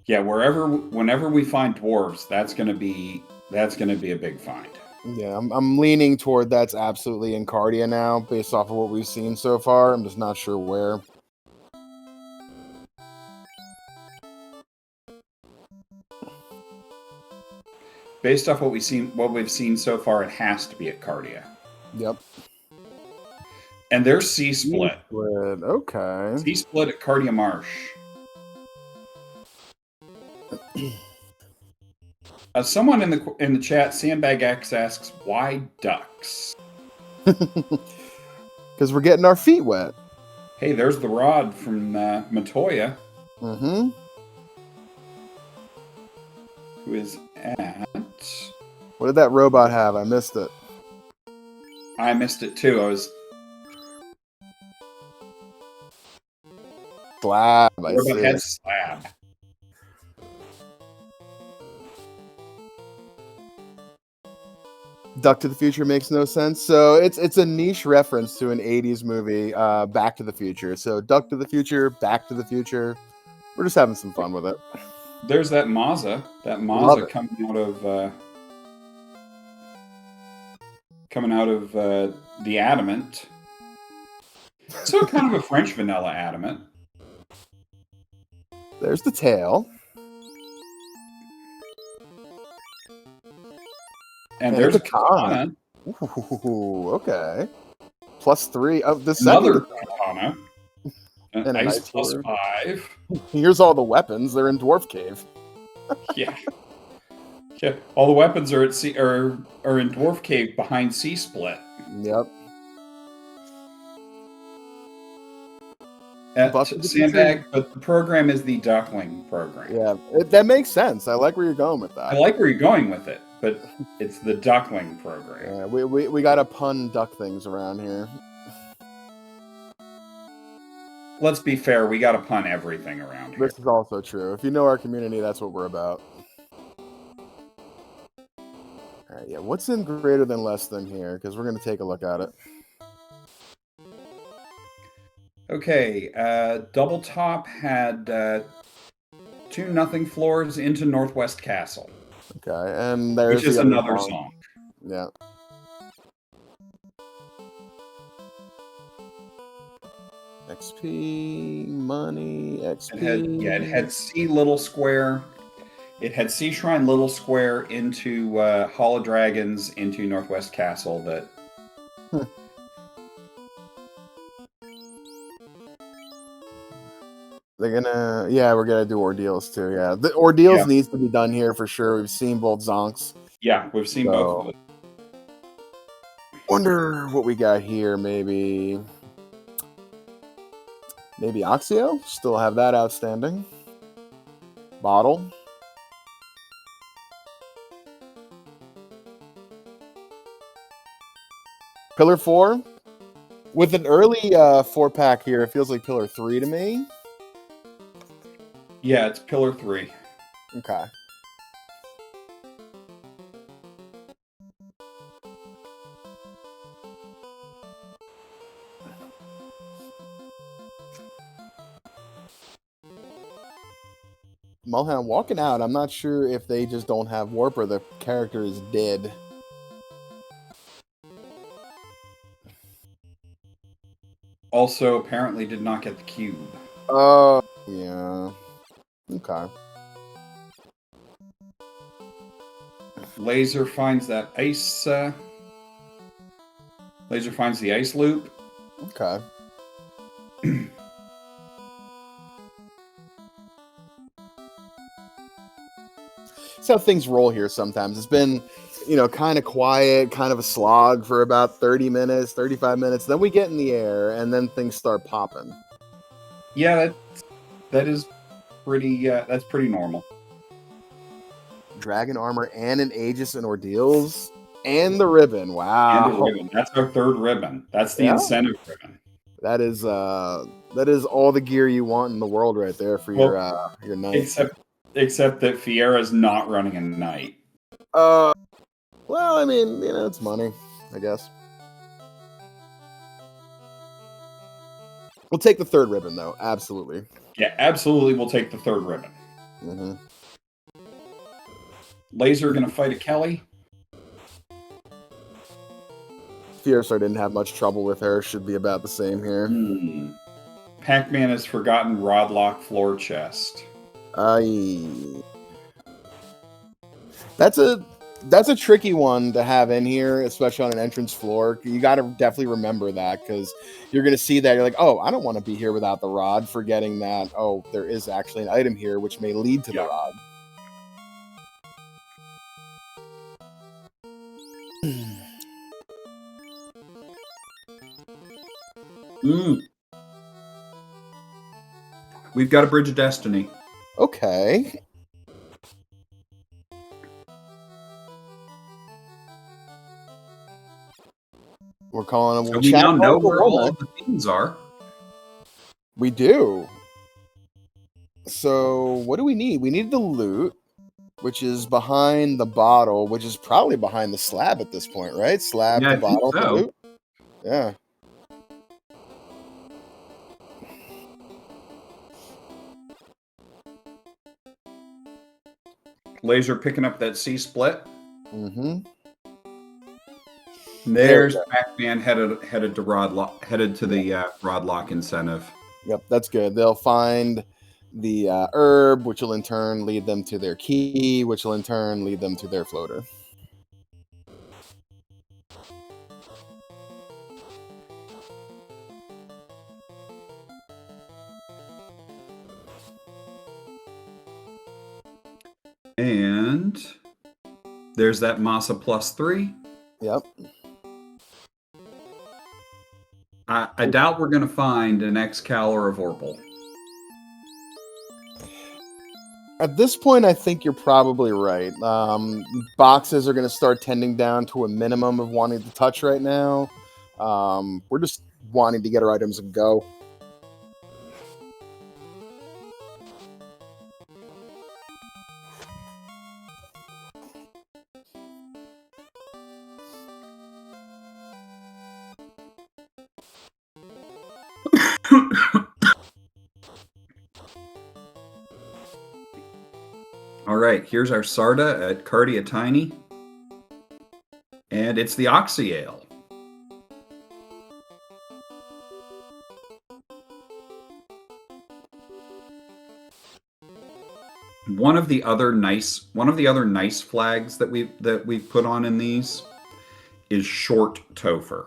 Yeah, whenever we find dwarves, that's gonna be a big find. Yeah, I'm leaning toward that's absolutely Encardia now, based off of what we've seen so far. I'm just not sure where. Based off what we've seen so far, it has to be at Cardia. Yep. And there's C-Split. Okay. C-Split at Cardia Marsh. Someone in the chat, Sandbag X asks, why ducks? Because we're getting our feet wet. Hey, there's the rod from Matoya. Mm-hmm. Who is at... What did that robot have? I missed it. I missed it too. I was... Slab. Robot had slab. Duck to the Future makes no sense. So it's a niche reference to an 80s movie, Back to the Future. So Duck to the Future, Back to the Future. We're just having some fun with it. There's that Mazza. That Mazza coming out of the Adamant. So kind of a French vanilla Adamant. There's the tail. And there's a katana. Ooh, okay. +3. Oh, the Another second katana. And Ice +5. Here's all the weapons. They're in Dwarf Cave. Yeah. Yeah. All the weapons are at are in Dwarf Cave behind C-Split. Yep. Sandbag, but the program is the duckling program. Yeah, that makes sense. I like where you're going with that. I like where you're going with it, but it's the duckling program. Yeah, we got to pun duck things around here. Let's be fair, we got to pun everything around here. This is also true. If you know our community, that's what we're about. All right, yeah. What's in greater than less than here? Because we're going to take a look at it. Okay, Double Top had 2 nothing floors into Northwest Castle. Okay, and there's which is another song. Yeah. XP, money, XP. It had C Little Square. It had Sea Shrine Little Square into Hall of Dragons into Northwest Castle that... They're gonna... Yeah, we're gonna do ordeals too, yeah. The ordeals needs to be done here for sure. We've seen both zonks. Yeah, we've seen both of them. Wonder what we got here, maybe... Maybe Oxio? Still have that outstanding. Bottle. Pillar 4. With an early 4-pack here, it feels like Pillar 3 to me. Yeah, it's Pillar 3. Okay. Mohan walking out. I'm not sure if they just don't have warp or the character is dead. Also, apparently did not get the cube. Oh, yeah. Okay. Laser finds that ice. Laser finds the ice loop. Okay. That's how things roll here sometimes. It's been, kind of quiet, kind of a slog for about 30 minutes, 35 minutes. Then we get in the air, and then things start popping. Yeah, that is pretty, that's pretty normal. Dragon armor and an Aegis and Ordeals. And the ribbon. Wow. And the ribbon. That's our 3rd ribbon. That's the incentive ribbon. That is all the gear you want in the world right there for your knight. Except that Fiera's not running a knight. Well, I mean, it's money, I guess. We'll take the 3rd ribbon, though. Absolutely. Yeah, absolutely. We'll take the 3rd ribbon. Mm-hmm. Laser gonna fight a Kelly. Fiercer didn't have much trouble with her. Should be about the same here. Pac-Man has forgotten Rodlock floor chest. That's a tricky one to have in here, especially on an entrance floor. You got to definitely remember that, because you're going to see that. You're like, oh, I don't want to be here without the rod, forgetting that, oh, there is actually an item here which may lead to the rod. We've got a Bridge of Destiny. Okay. We're calling them. So we now know where all of the things are. We do. So what do we need? We need the loot, which is behind the bottle, which is probably behind the slab at this point, right? Slab, the bottle, the loot. Yeah. Laser picking up that C split. Mm-hmm. There's Pac-Man headed to the Rodlock incentive. Yep, that's good. They'll find the herb, which will in turn lead them to their key, which will in turn lead them to their floater. And there's that Masa +3. Yep. I I doubt we're going to find an Excal or a Vorpal. At this point, I think you're probably right. Boxes are going to start tending down to a minimum of wanting to touch right now. We're just wanting to get our items and go. All right, here's our Sarda at Cardia Tiny. And it's the Oxyale. One of the other nice flags that we've put on in these is short Topher.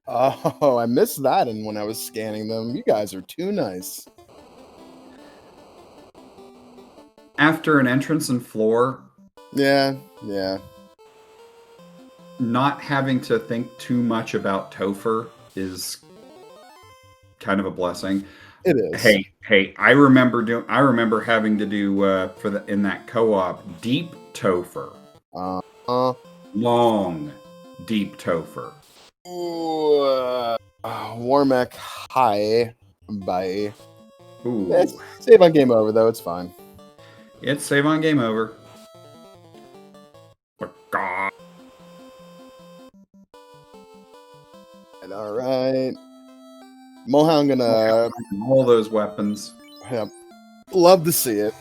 Oh, I missed that and when I was scanning them. You guys are too nice. After an entrance and floor. Yeah. Not having to think too much about Topher is kind of a blessing. It is. Hey! I remember having to do in that co-op deep Topher. Long, deep Topher. Ooh, Warmack, hi, bye. Ooh. Save on game over though. It's fine. It's save on game over. All right. Mohan gonna all those weapons. Yeah, love to see it.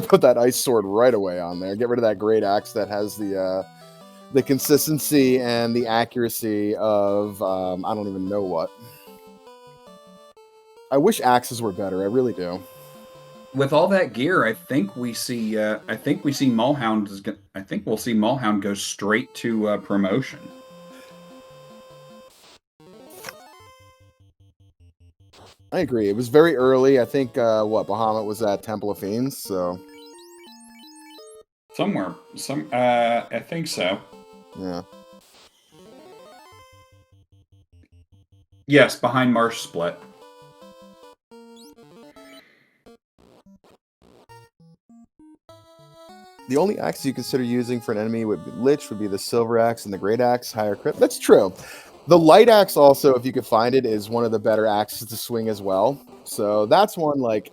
Put that ice sword right away on there. Get rid of that great axe that has the consistency and the accuracy of I don't even know what. I wish axes were better. I really do. With all that gear, I think we see Mulhound. I think we'll see Mulhound go straight to promotion. I agree. It was very early. I think Bahamut was at Temple of Fiends, so somewhere. I think so. Yeah. Yes, behind Marsh Split. The only axe you consider using for an enemy would be Lich, would be the Silver Axe and the Great Axe, higher crit. That's true. The Light Axe also, if you could find it, is one of the better axes to swing as well. So that's one, like,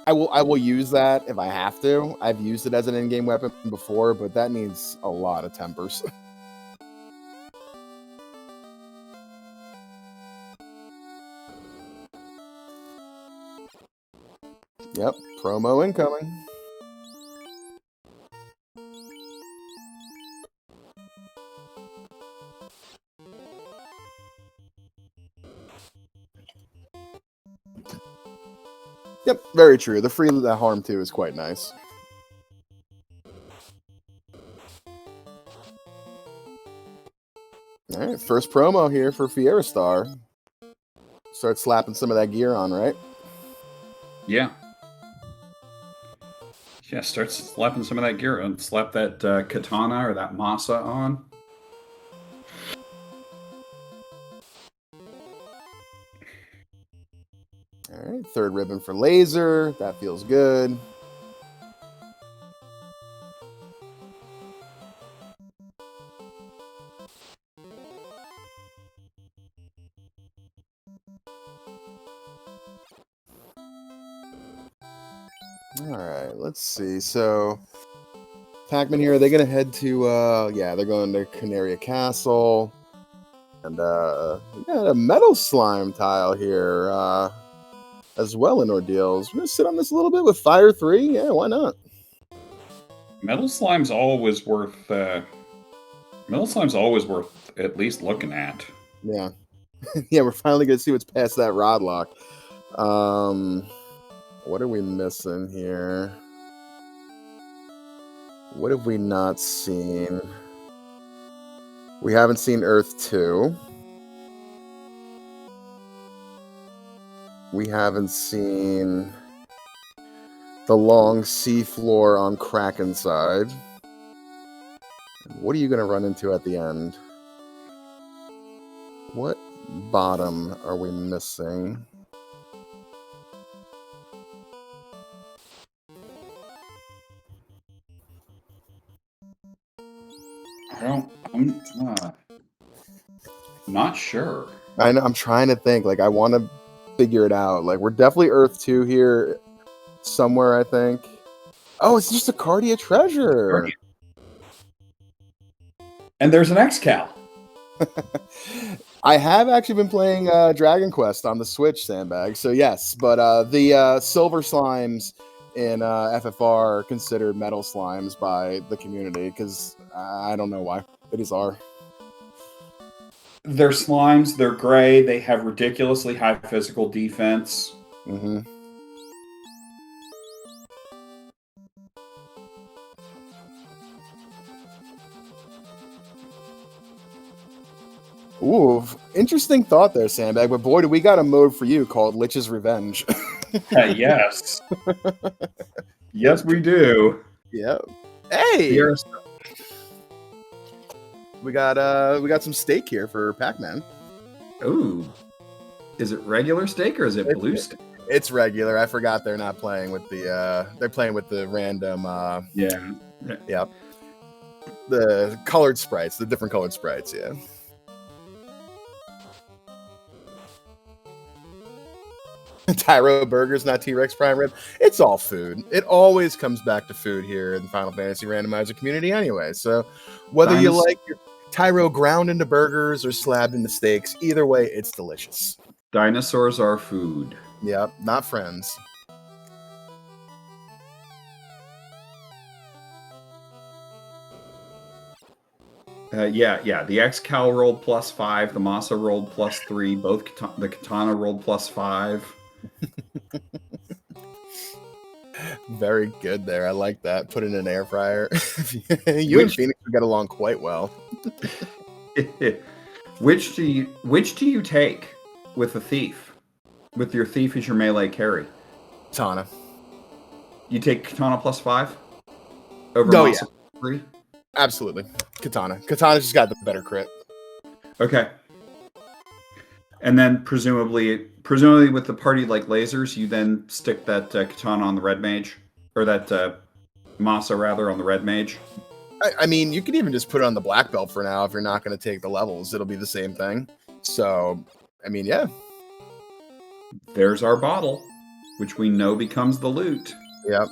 I will use that if I have to. I've used it as an in-game weapon before, but that needs a lot of tempers. Yep, promo incoming. Yep, very true. The free that harm too is quite nice. All right, first promo here for Fiera Star. Start slapping some of that gear on, right? Yeah. Yeah, start slapping some of that gear on. Slap that katana or that masa on. All right, third ribbon for laser. That feels good. All right, let's see. So, Pac-Man here, are they going to head to, yeah, they're going to Canaria Castle. And, we got a metal slime tile here, as well in Ordeals. We're going to sit on this a little bit with Fire 3. Yeah, why not? Metal slime's always worth at least looking at. Yeah. Yeah, we're finally going to see what's past that rod lock. What are we missing here? What have we not seen? We haven't seen Earth 2. We haven't seen the long sea floor on Kraken side. What are you going to run into at the end? bottom are we missing? I'm not sure. I know, I'm trying to think. Like, I want to figure it out. Like, we're definitely Earth 2 here somewhere, I think. Oh, it's just a Cardia treasure. And there's an X-Cal. I have actually been playing Dragon Quest on the Switch, Sandbag. So yes, but the silver slimes in FFR are considered metal slimes by the community because I don't know why. It is are. They're slimes. They're gray. They have ridiculously high physical defense. Mm-hmm. Ooh, interesting thought there, Sandbag. But boy, do we got a mode for you called Lich's Revenge. Yes. Yes, we do. Yep. Hey, we got some steak here for Pac-Man. Ooh. Is it regular steak or is it blue steak? It's regular. I forgot they're not playing with the they're playing with the random Yeah. Yep. The colored sprites, the different colored sprites, yeah. Tyro burgers, not T-Rex prime rib. It's all food. It always comes back to food here in the Final Fantasy Randomizer community anyway. So whether you like your Tyro ground into burgers or slabbed into steaks, either way, it's delicious. Dinosaurs are food. Yep, not friends. Yeah. The X-Cal rolled +5. The Masa rolled +3. Both the Katana rolled +5. Very good there. I like that. Put in an air fryer. You and Phoenix would get along quite well. Which do you take with a thief? With your thief as your melee carry? Katana. You take Katana +5 over Masa +3? Absolutely. Katana. Katana's just got the better crit. Okay. And then presumably with the party like lasers, you then stick that Katana on the red mage, or that Masa rather on the red mage. I mean, you could even just put it on the black belt for now if you're not going to take the levels. It'll be the same thing. So, I mean, yeah. There's our bottle, which we know becomes the loot. Yep.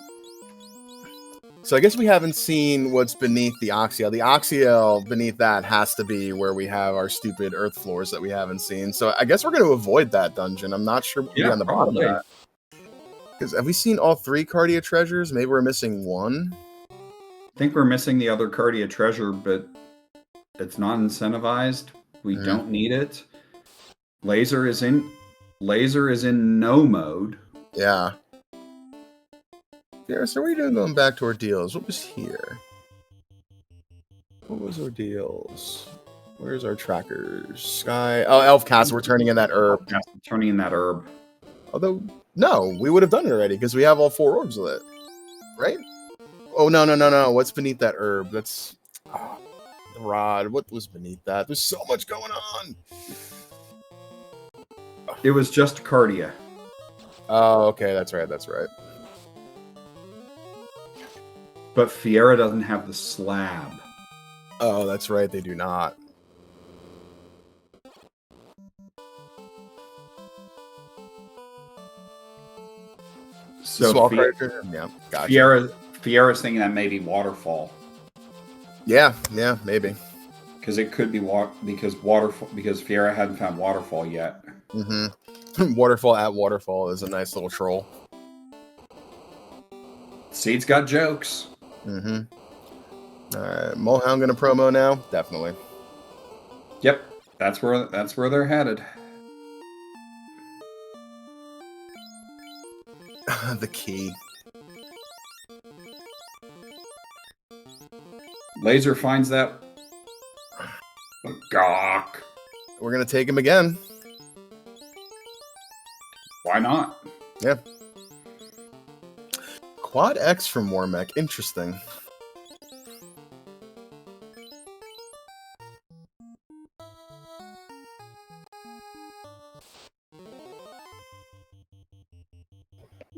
So I guess we haven't seen what's beneath the Oxiel. The Oxiel beneath that has to be where we have our stupid earth floors that we haven't seen. So I guess we're going to avoid that dungeon. I'm not sure what will be on the bottom of that. Because have we seen all 3 Cardia treasures? Maybe we're missing one. I think we're missing the other Cardia treasure, but it's not incentivized. We don't need it. Laser is in no mode. Yeah. Yeah, so what are you doing going back to Ordeals? What was here? What was Ordeals? Where's our trackers? Sky. Oh, Elf Castle. We're turning in that herb. Turning in that herb. Although, no, we would have done it already because we have all 4 orbs with it. Right? Oh, no. What's beneath that herb? That's the rod. What was beneath that? There's so much going on. It was just Cardia. Oh, okay. That's right. But Fiera doesn't have the slab. Oh, that's right. They do not. So yeah, gotcha. Fiera's thinking that may be Waterfall. Yeah, maybe. Because it could be because Fiera hadn't found Waterfall yet. Mm-hmm. Waterfall is a nice little troll. Seed's got jokes. Mm-hmm. Alright, Molehound gonna promo now? Definitely. Yep. That's where they're headed. The key. Laser finds that. Gawk. We're gonna take him again. Why not? Yeah. Quad X from Warmech. Interesting.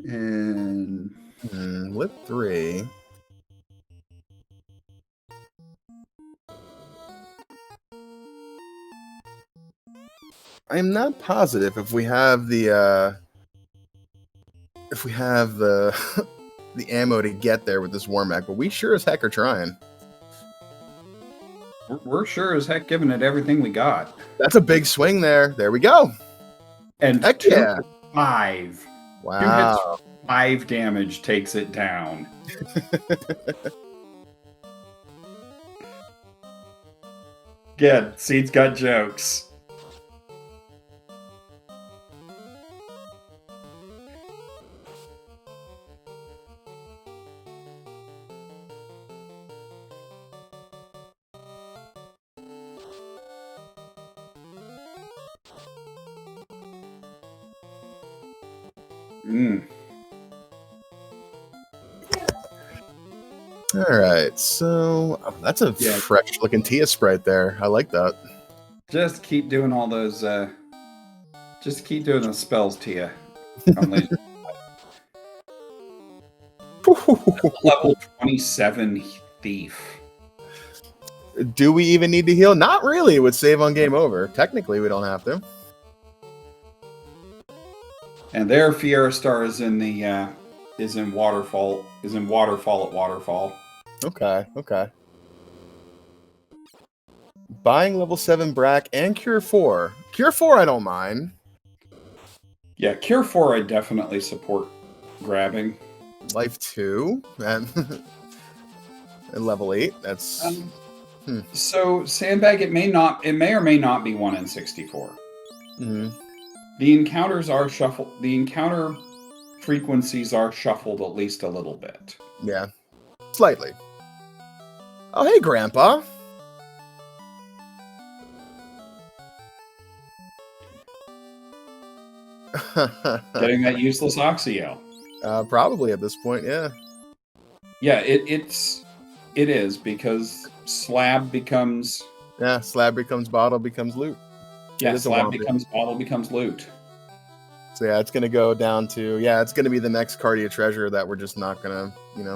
And Lip 3. I am not positive if we have the the ammo to get there with this Warmac, but we sure as heck are trying. we're sure as heck giving it everything we got. That's a big swing there. There we go. And Heck 2 yeah. for 5. Wow. 2 hits for 5 damage takes it down. Good. Seed's got jokes. All right, so that's a fresh looking Tia sprite there. I like that. Just keep doing all those. Just keep doing those spells, Tia. Level 27 thief. Do we even need to heal? Not really. It would save on game over. Technically, we don't have to. And there, Fiera Star is in the is in waterfall at waterfall. Okay. Buying level 7 Brack and Cure 4. Cure 4, I don't mind. Yeah, Cure 4, I definitely support grabbing. Life 2 and level 8. That's So Sandbag, it may or may not be 1 in 64. Mm-hmm. The encounters are shuffled. The encounter frequencies are shuffled at least a little bit. Yeah, slightly. Oh, hey, Grandpa. Getting that useless Oxyel. Probably at this point, yeah. Yeah, it is because slab becomes. Yeah, slab becomes bottle becomes loot. Yeah, slab becomes bottle becomes loot. So yeah, it's gonna go down to it's gonna be the next Cardia treasure that we're just not gonna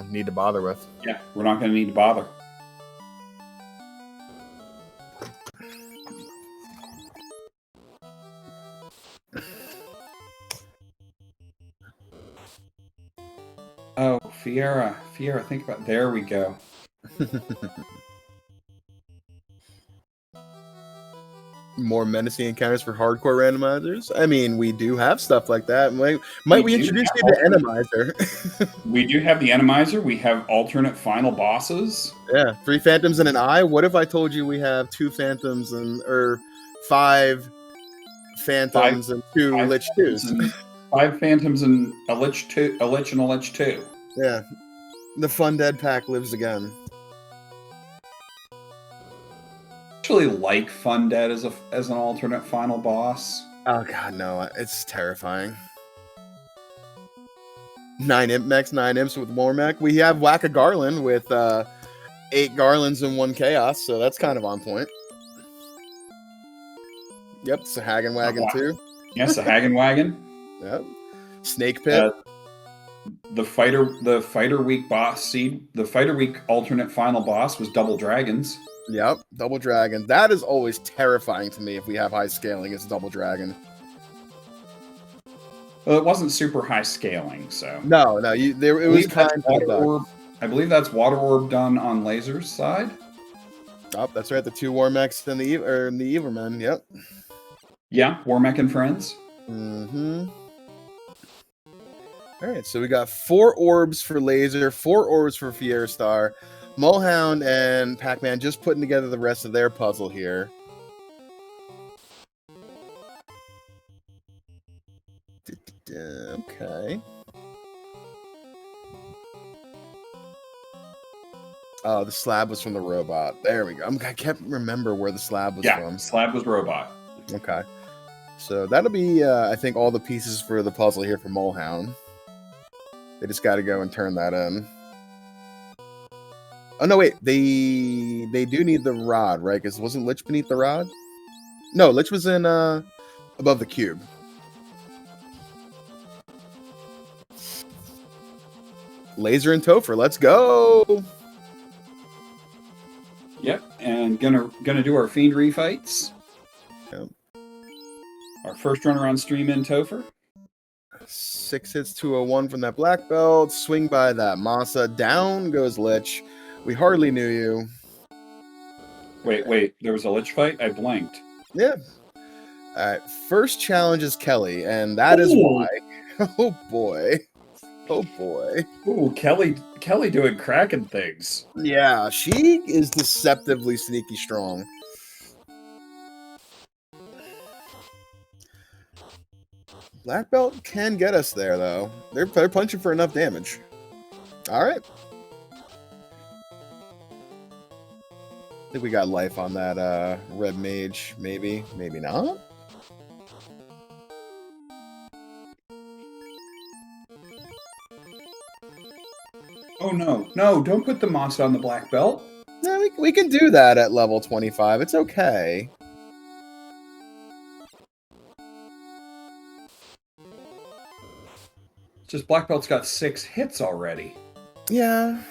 need to bother with. Yeah, we're not gonna need to bother. Oh, Fiera, think about. There we go. More menacing encounters for hardcore randomizers. I mean, we do have stuff like that. Might we introduce you to Randomizer? We do have the Randomizer. We have alternate final bosses. Yeah, 3 phantoms and an eye. What if I told you we have 2 phantoms or 5 phantoms and 2 lich 2s? 5 phantoms and a lich 2, a lich and a lich 2. Yeah, the Fun Dead pack lives again. Actually like Fun Dead as an alternate final boss. Oh god, no, it's terrifying. 9 imp mechs, 9 imps with Warmac. We have Whack a Garland with 8 garlands and 1 chaos, so that's kind of on point. Yep, it's a Hagen Wagon too. Yes, a Hagen Wagon. Yep. Snake Pit. The Fighter Week boss seed. The Fighter Week alternate final boss was Double Dragons. Yep, Double Dragon. That is always terrifying to me if we have high scaling. It's Double Dragon. Well, it wasn't super high scaling, so. No, it was kind of. I believe that's Water Orb done on Laser's side. Oh, that's right. The 2 Warmechs and the Evermen. Yep. Yeah, Warmech and friends. Mm-hmm. All right, so we got 4 orbs for Laser, 4 orbs for Fiera Star. Mulhound and Pac-Man just putting together the rest of their puzzle here. Okay. Oh, the slab was from the robot. There we go. I can't remember where the slab was from. Yeah, slab was robot. Okay. So that'll be, I think, all the pieces for the puzzle here for Mulhound. They just got to go and turn that in. Oh, no, wait. They do need the rod, right? Because wasn't Lich beneath the rod? No, Lich was in above the cube. Laser and Topher, let's go. Yep, and gonna do our Fiend refights. Yep. Our first runner on stream in Topher. 6 hits, 201 from that black belt. Swing by that Masa. Down goes Lich. We hardly knew you. Wait. There was a Lich fight? I blanked. Yeah. All right. First challenge is Kelly, and that is why. Oh, boy. Oh, boy. Ooh, Kelly doing Kraken things. Yeah, she is deceptively sneaky strong. Black belt can get us there, though. They're punching for enough damage. All right. I think we got life on that red mage. Maybe not. Oh no! Don't put the Masa on the black belt. No, we can do that at level 25. It's okay. Just black belt's got 6 hits already. Yeah.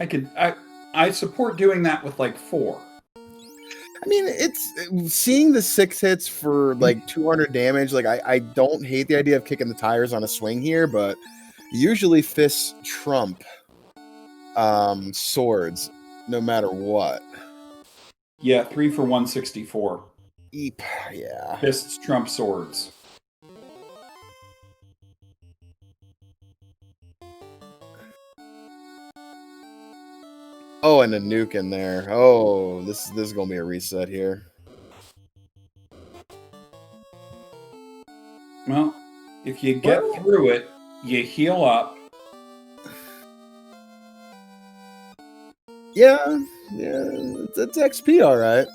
I support doing that with like 4. I mean, it's seeing the 6 hits for like 200 damage. Like I don't hate the idea of kicking the tires on a swing here, but usually fists trump swords no matter what. Yeah, 3 for 164. Eep, yeah. Fists trump swords. Oh, and a nuke in there. Oh, this is gonna be a reset here. Well, if you get through it, you heal up. Yeah, it's XP, all right.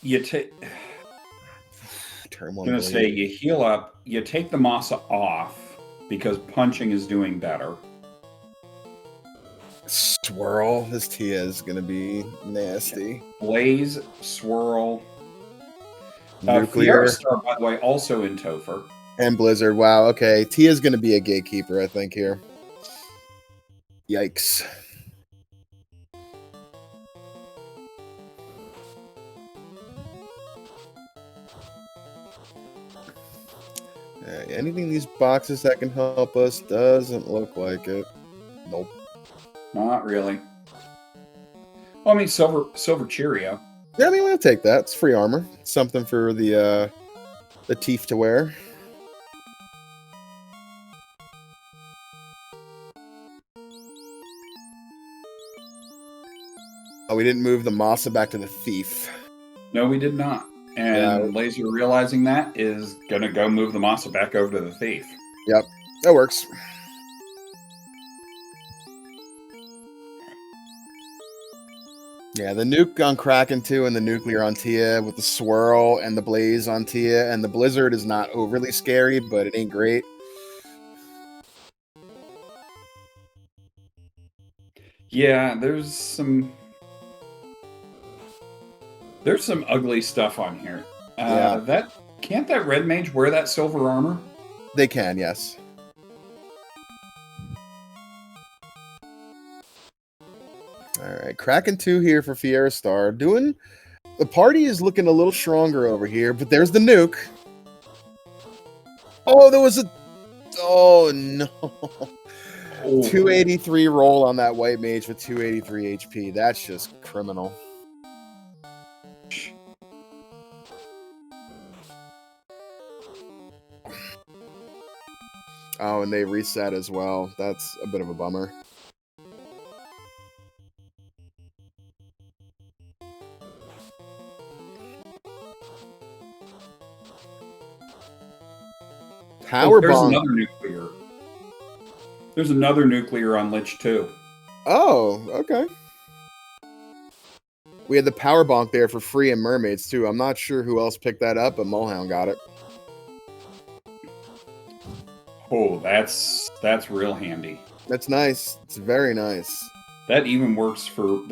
You take. Turn I'm one. gonna say you heal up. You take the Masa off because punching is doing better. Swirl. This Tia is gonna be nasty. Blaze, swirl. Nuclear. Star, by the way, also in Topher. And Blizzard. Wow. Okay. Tia's gonna be a gatekeeper, I think, here. Yikes. Anything in these boxes that can help us doesn't look like it. Nope. Not really. Well, I mean, silver Cheerio. Yeah, I mean, we'll take that. It's free armor. Something for the teeth to wear. Oh, we didn't move the Masa back to the thief. No, we did not. And Laser realizing that is going to go move the Masa back over to the thief. Yep, that works. Yeah, the nuke on Kraken 2 and the nuclear on Tia with the swirl and the blaze on Tia, and the blizzard is not overly scary, but it ain't great. Yeah, there's some ugly stuff on here. Can't that red mage wear that silver armor? They can, yes. Alright, Kraken 2 here for Fiera Star. The party is looking a little stronger over here, but there's the nuke. Oh, there was a... Oh, no. Oh. 283 roll on that white mage with 283 HP. That's just criminal. Oh, and they reset as well. That's a bit of a bummer. Power bomb. There's another nuclear on Lich too. Oh, okay. We had the power bonk there for free in Mermaids too. I'm not sure who else picked that up, but Mulhound got it. Oh, that's real handy. That's nice. It's very nice. That even works for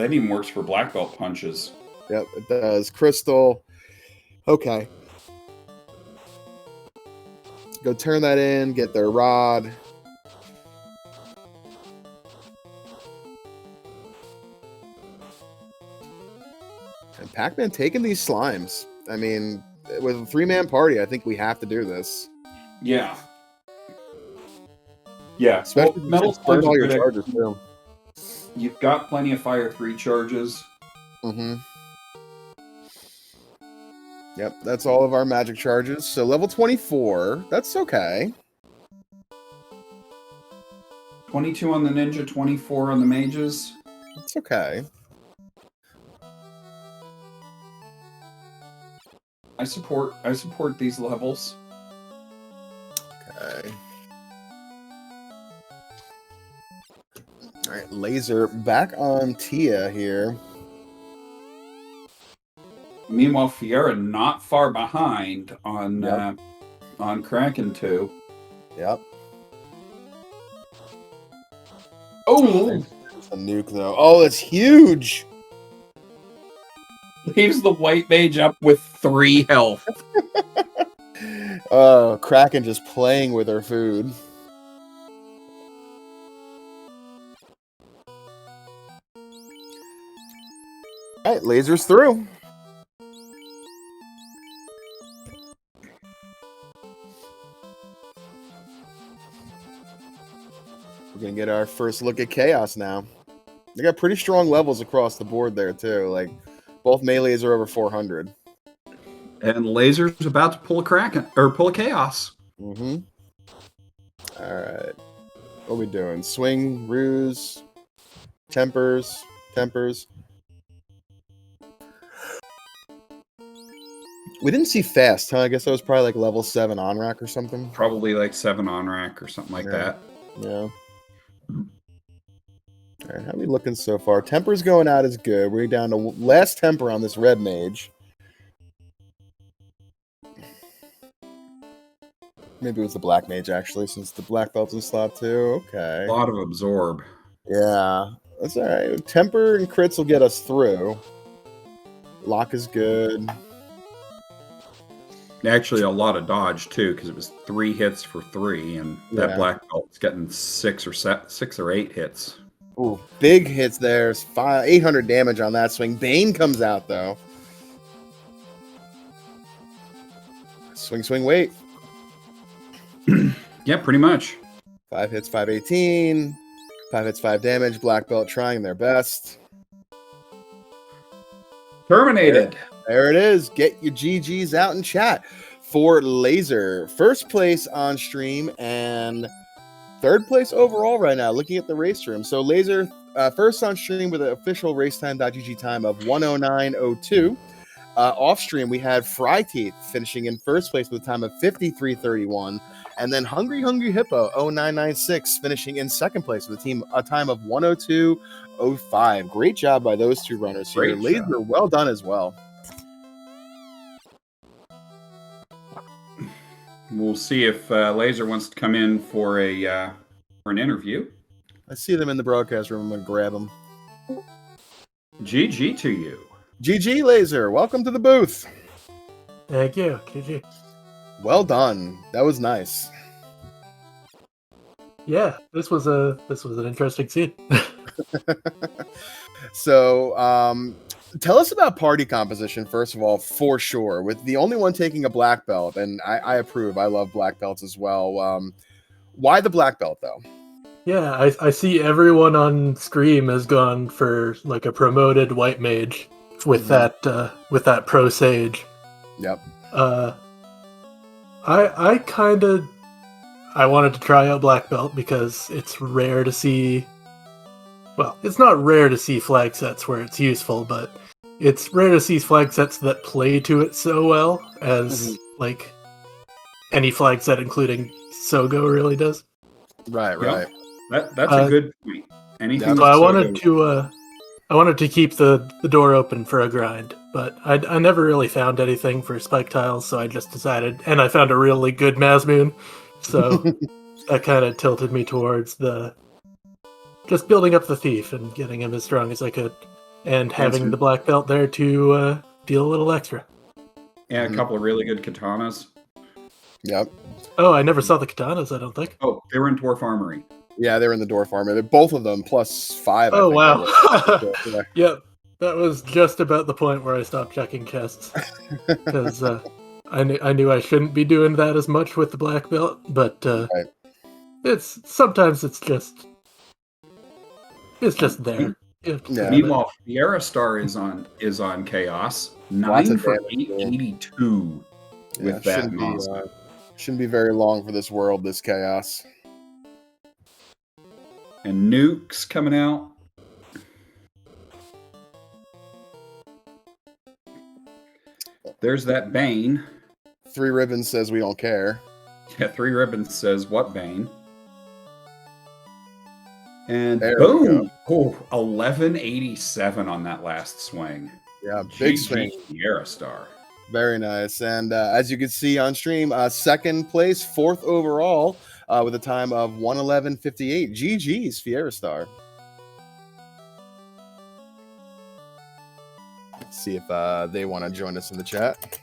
black belt punches. Yep, it does. Crystal. Okay. Go turn that in, get their rod. And Pac-Man taking these slimes. I mean, with a 3-man party, I think we have to do this. Yeah. Yeah. Especially well, metal burn slimes all are your good. charges too. You've got plenty of Fire 3 charges. Mm-hmm. Yep, that's all of our magic charges. So level 24, that's okay. 22 on the ninja, 24 on the mages. It's okay. I support these levels. Okay. All right, Laser back on Tia here. Meanwhile, Fiera not far behind on Kraken 2. Yep. Oh, it's a nuke though. Oh, it's huge. Leaves the white mage up with 3 health. Oh, Kraken just playing with her food. All right, Laser's through. We're going to get our first look at Chaos now. They got pretty strong levels across the board there, too. Like, both melees are over 400. And Laser's about to pull a Kraken, or pull a Chaos. Mm-hmm. All right. What are we doing? Swing, ruse, tempers. We didn't see fast, huh? I guess that was probably like level 7 on rack or something. Probably like 7 on rack or something like that. Yeah. All right, how are we looking so far? Temper's going out is good. We're down to last temper on this red mage. Maybe it was the black mage, actually, since the black belt's in slot 2. Okay. A lot of absorb. Yeah, that's all right. Temper and crits will get us through. Lock is good. Actually, a lot of dodge, too, because it was 3 hits for 3, and that black belt's getting 6 or 8 hits. Ooh, big hits there. 800 damage on that swing. Bane comes out, though. Swing, wait. Yeah, pretty much. 5 hits, 518. 5 hits, 5 damage. Black belt trying their best. Terminated. There it is. Get your GGs out in chat for Laser. First place on stream and third place overall right now, looking at the race room. So Laser first on stream with an official racetime.gg time of 109.02. Off stream, we had Fry Teeth finishing in first place with a time of 53.31. And then Hungry Hippo 0996 finishing in second place with a time of 102.05. Great job by those two runners here. Laser, well done as well. We'll see if Laser wants to come in for an interview. I see them in the broadcast room. I'm going to grab them. GG to you. GG, Laser. Welcome to the booth. Thank you. GG. Well done. That was nice. Yeah, this was an interesting scene. So, tell us about party composition, first of all, for sure. With the only one taking a black belt, and I approve. I love black belts as well. Why the black belt, though? Yeah, I see everyone on Scream has gone for like a promoted white mage with that pro sage. Yep. I wanted to try out black belt because it's rare to see. Well, it's not rare to see flag sets where it's useful, but it's rare to see flag sets that play to it so well as like any flag set, including Sogo, really does. Right. That's a good point. Anything. So I wanted to keep the door open for a grind, but I never really found anything for spike tiles, so I just decided, and I found a really good Mazmoon, so that kind of tilted me towards just building up the thief and getting him as strong as I could, and having the black belt there to deal a little extra. Yeah, a couple of really good katanas. Yep. Oh, I never saw the katanas, I don't think. Oh, they were in Dwarf Armory. Yeah, they were in the Dwarf Armor. They're both of them +5. I Oh, think wow. yeah. Yep. That was just about the point where I stopped checking chests. Because I knew I shouldn't be doing that as much with the black belt, but Right. sometimes it's just there. Yeah. Meanwhile, Fiera Star is on Chaos. Lots 9 of for damage, 882 with that shouldn't be very long for this world, this Chaos. And nukes coming out. There's that Bane. 3 Ribbons says we don't care. Yeah, 3 Ribbons says what Bane. And There boom! Oh, 1187 on that last swing. Yeah, big GG swing. Fiera Star. Very nice. And as you can see on stream, second place, 4th overall, with a time of 1:11:58. GG's Fiera Star. Let's see if they want to join us in the chat.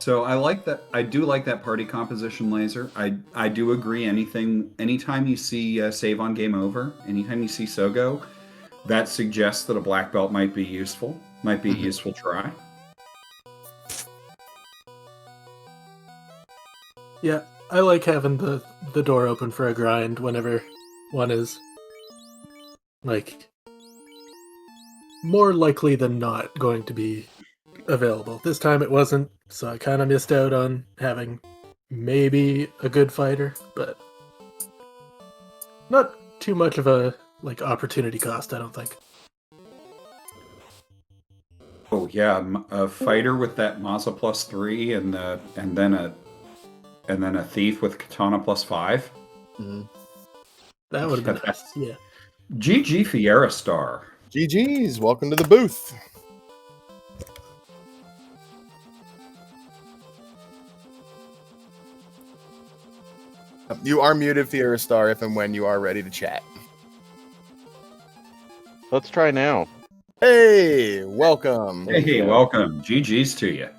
So I like that. I do like that party composition, Laser. I do agree. Anytime you see save on game over, anytime you see Sogo, that suggests that a black belt might be useful. Might be a useful try. Yeah, I like having the door open for a grind whenever one is like more likely than not going to be available. This time it wasn't, so I kind of missed out on having maybe a good fighter, but not too much of a opportunity cost, I don't think. Oh yeah, a fighter with that Maza +3 and then a thief with Katana +5. Mm-hmm. That would have been nice. Yeah. GG Fiera Star. GG's. Welcome to the booth. You are muted, Fiera Star, if and when you are ready to chat. Let's try now. Hey, welcome. Hey, welcome. GG's to you.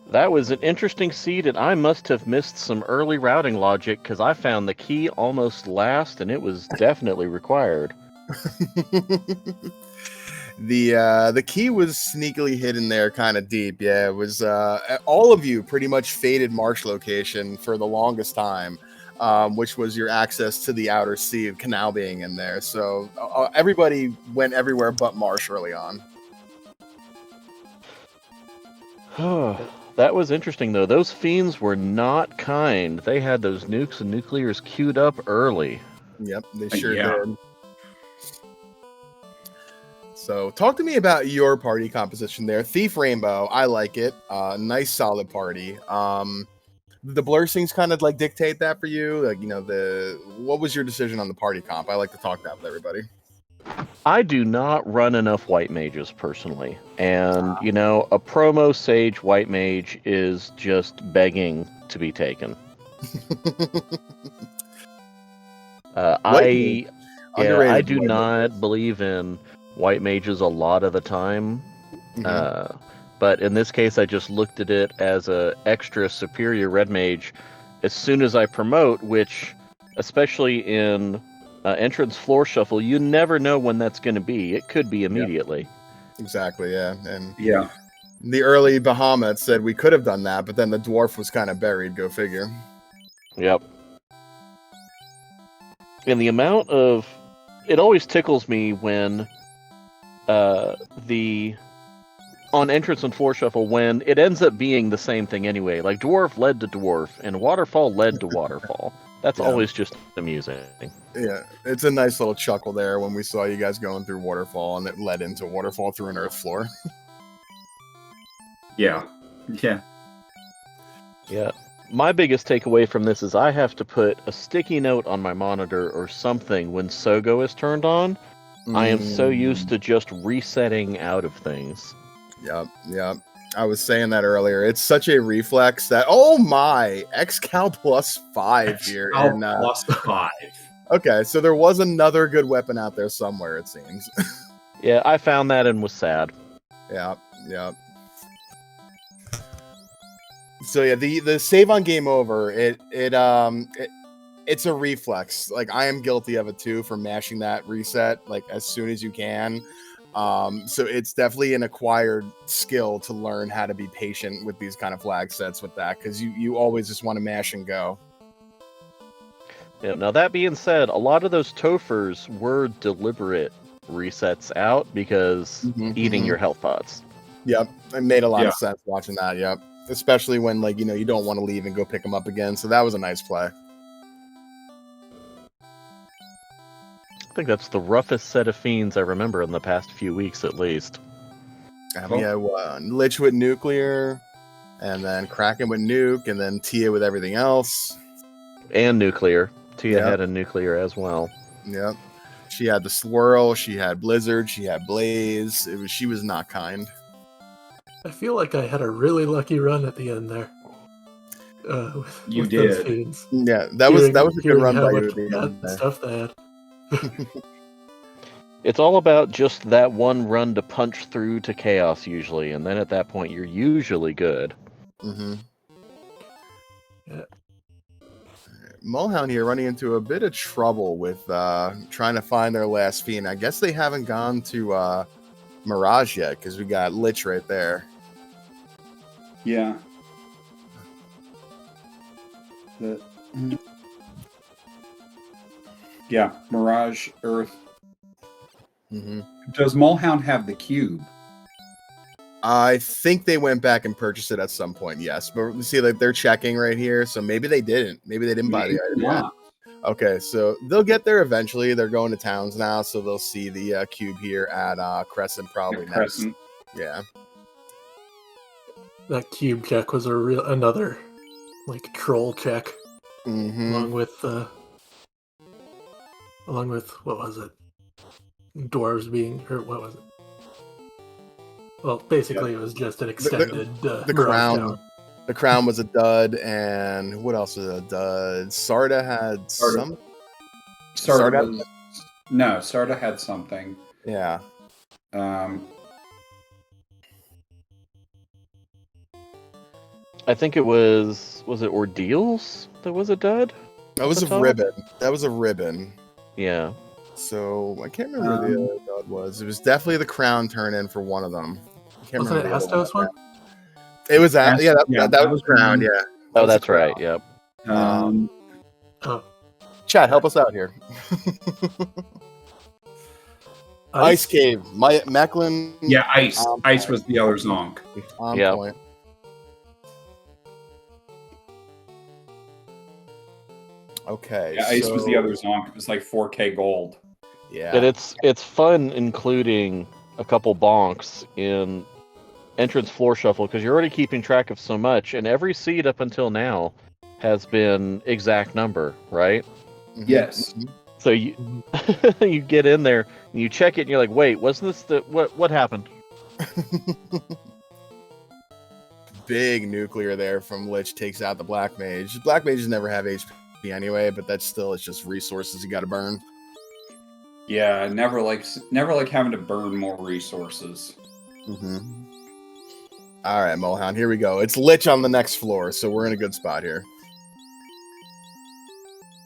That was an interesting seed, and I must have missed some early routing logic because I found the key almost last, and it was definitely required. The key was sneakily hidden there, kind of deep. Yeah, it was. All of you pretty much faded marsh location for the longest time, which was your access to the outer sea, canal being in there. So everybody went everywhere but marsh early on. That was interesting, though. Those fiends were not kind. They had those nukes and nuclears queued up early. Yep, they sure did. So talk to me about your party composition there. Thief Rainbow, I like it. Nice solid party. The blurstings kind of like dictate that for you. Like, you know, what was your decision on the party comp? I like to talk that with everybody. I do not run enough white mages personally. And, you know, a promo sage white mage is just begging to be taken. I do not believe in white mages a lot of the time. But in this case, I just looked at it as a extra superior red mage as soon as I promote, which, especially in entrance floor shuffle, you never know when that's going to be. It could be immediately. Exactly, yeah. And yeah, the early Bahamut said we could have done that, but then the dwarf was kind of buried. Go figure. Yep. And the amount of... It always tickles me when on entrance and floor shuffle, when it ends up being the same thing anyway. Like dwarf led to dwarf, and waterfall led to waterfall. That's always just amusing. Yeah, it's a nice little chuckle there when we saw you guys going through waterfall, and it led into waterfall through an earth floor. Yeah. My biggest takeaway from this is I have to put a sticky note on my monitor or something when Sogo is turned on. I am so used to just resetting out of things. Yep. I was saying that earlier. It's such a reflex that, oh my, XCal +5 here. XCal +5. Okay, so there was another good weapon out there somewhere, it seems. Yeah, I found that and was sad. Yeah. So yeah, the save on game over, it's a reflex. Like I am guilty of it too for mashing that reset like as soon as you can. So it's definitely an acquired skill to learn how to be patient with these kind of flag sets with that, because you always just want to mash and go. Yeah, now that being said, a lot of those Tophers were deliberate resets out because eating your health pods. Yep, it made a lot of sense watching that. Yep, especially when like you don't want to leave and go pick them up again. So that was a nice play. I think that's the roughest set of fiends I remember in the past few weeks, at least. We had Lich with nuclear, and then Kraken with nuke, and then Tia with everything else. And nuclear. Tia had a nuclear as well. Yep. She had the swirl, she had blizzard, she had blaze. She was not kind. I feel like I had a really lucky run at the end there. You with did. those fiends. Yeah, that was a good run by you at the How end much there. stuff they had. It's all about just that one run to punch through to chaos usually, and then at that point you're usually good. Yeah. Mulhound here running into a bit of trouble with trying to find their last fiend. I guess they haven't gone to Mirage yet, because we got Lich right there. Yeah. Yeah, Mirage, Earth. Does Mulhound have the cube? I think they went back and purchased it at some point, yes. But you see, like they're checking right here, so maybe they didn't. Maybe they didn't buy the item yet. Okay, so they'll get there eventually. They're going to towns now, so they'll see the cube here at Crescent probably next. Yeah. That cube check was another like troll check, along with what was it? Dwarves being, or what was it? Well, basically, it was just an extended the crown. Tower. The crown was a dud, and what else was a dud? Sarda had some. Sarda had something. Yeah. I think it was it Ordeals that was a dud? That was a ribbon. That was a ribbon. Yeah. So I can't remember who the other dud was. It was definitely the crown turn in for one of them. I can't Wasn't it Astos one? It was that. Yeah, that was crown. Yeah. Oh, that's right. Yep. Chat, help us out here. Ice Cave. Macklin. Yeah, Ice. Ice was the other Zonk. On point. Okay. Yeah, Ice was the other Zonk. It was like 4K gold. Yeah. And it's fun including a couple bonks in entrance floor shuffle because you're already keeping track of so much, and every seed up until now has been exact number, right? Yes. So you you get in there and you check it and you're like, wait, wasn't this the what happened? Big nuclear there from Lich takes out the Black Mage. Black Mages never have HP anyway, but that's still, it's just resources you got to burn. Yeah, never like having to burn more resources. All right, Mulhound, here we go. It's Lich on the next floor, so we're in a good spot here.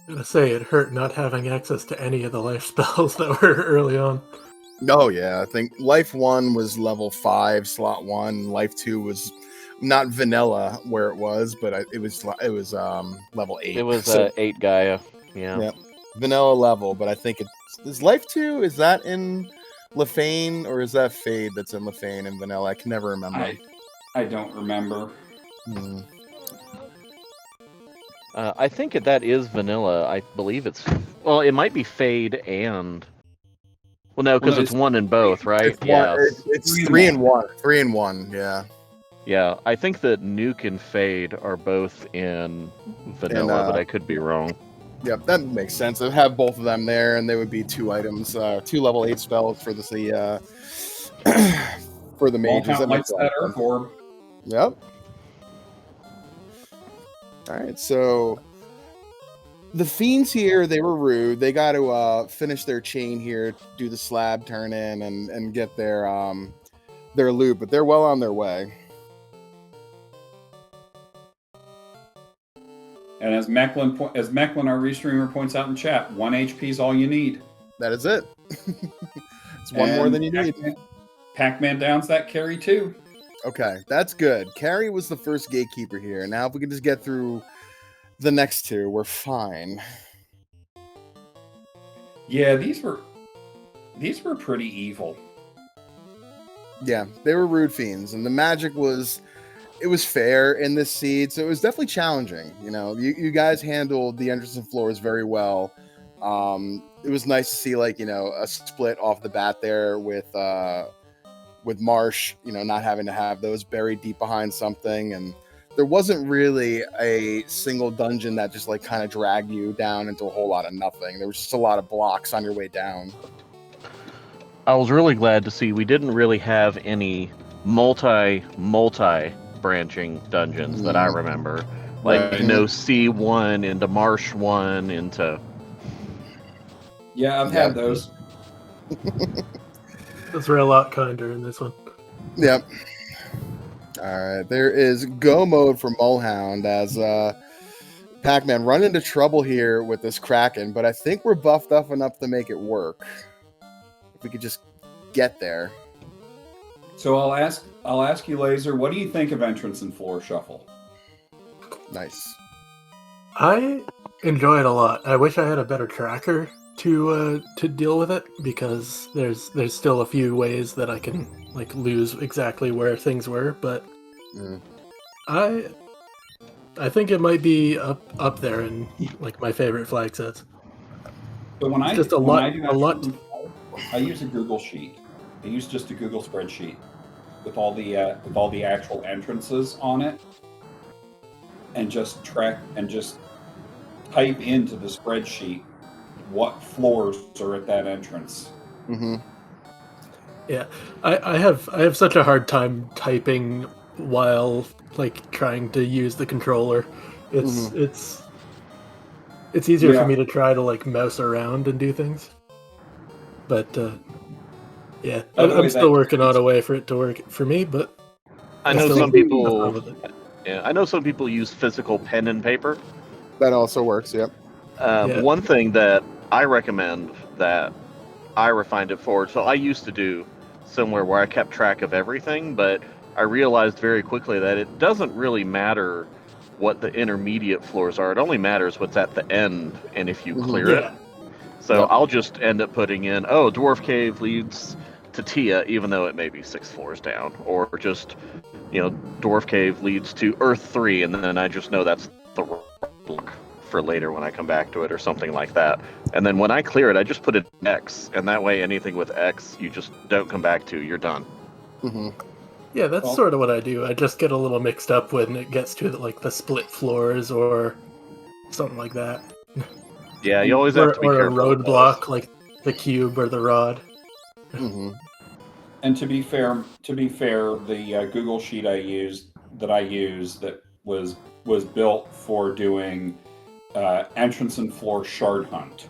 I'm gonna say it hurt not having access to any of the life spells that were early on. Oh yeah, I think Life 1 was level 5, slot 1. Life 2 was not vanilla where it was, but it was level 8. It was 8 Gaia. Yeah. Vanilla level, but I think is Life 2, is that in Lefane, or is that Fade that's in Lefane and vanilla? I can never remember. I don't remember. I think that is vanilla. I believe it might be Fade and... Well, no, because it's 1 in both, right? It's 3 and 1. 3 and 1, yeah. Yeah, I think that Nuke and Fade are both in vanilla, but I could be wrong. Yep, that makes sense. I'd have both of them there, and they would be 2 items, 2 level 8 spells for the for the mages. That makes that Earth Orb. Yep. All right, so The fiends here, they were rude. They got to finish their chain here, do the slab turn in, and get their loot, but they're well on their way. And as Mecklin, our restreamer points out in chat, 1 HP is all you need. That is it. It's one more than you need. Pac-Man downs that carry too. Okay, that's good. Carry was the first gatekeeper here. Now if we can just get through the next two, we're fine. Yeah, these were pretty evil. Yeah, they were rude fiends, and the magic was fair in this seed, so it was definitely challenging. You know, you guys handled the entrance and floors very well. It was nice to see, like, you know, a split off the bat there with Marsh, you know, not having to have those buried deep behind something, and there wasn't really a single dungeon that just like kind of dragged you down into a whole lot of nothing. There was just a lot of blocks on your way down. I was really glad to see we didn't really have any multi branching dungeons that I remember. Like, Right. you know, C1 into Marsh 1 into... Yeah, I've had those. Those were a lot kinder in this one. Yep. All right, there is go mode for Molehound as Pac-Man run into trouble here with this Kraken, but I think we're buffed up enough to make it work. If we could just get there. So I'll ask you, Laser, what do you think of entrance and floor shuffle? Nice. I enjoy it a lot. I wish I had a better tracker to deal with it, because there's still a few ways that I can like lose exactly where things were, but I think it might be up there in like my favorite flag sets. But when I use a Google sheet. I use just a Google spreadsheet with all the actual entrances on it, and just track and just type into the spreadsheet what floors are at that entrance. Mm-hmm. Yeah, I have such a hard time typing while like trying to use the controller. It's easier for me to try to like mouse around and do things. But yeah, I'm still working on a way for it to work for me. But I know some people. Yeah, I know some people use physical pen and paper. That also works. Yep. One thing that I recommend that I refined it for. So I used to do somewhere where I kept track of everything, but I realized very quickly that it doesn't really matter what the intermediate floors are. It only matters what's at the end and if you clear it. So I'll just end up putting in, Dwarf Cave leads to Tia, even though it may be 6 floors down, or just, you know, Dwarf Cave leads to Earth 3, and then I just know that's the block for later when I come back to it, or something like that. And then when I clear it, I just put it in X, and that way anything with X you just don't come back to, you're done. Mm-hmm. Yeah, that's sort of what I do. I just get a little mixed up when it gets to like the split floors or something like that. Yeah, you always have to be careful. Or a roadblock like the cube or the rod. Mm-hmm. And to be fair, the Google sheet that I used that was built for doing entrance and floor shard hunt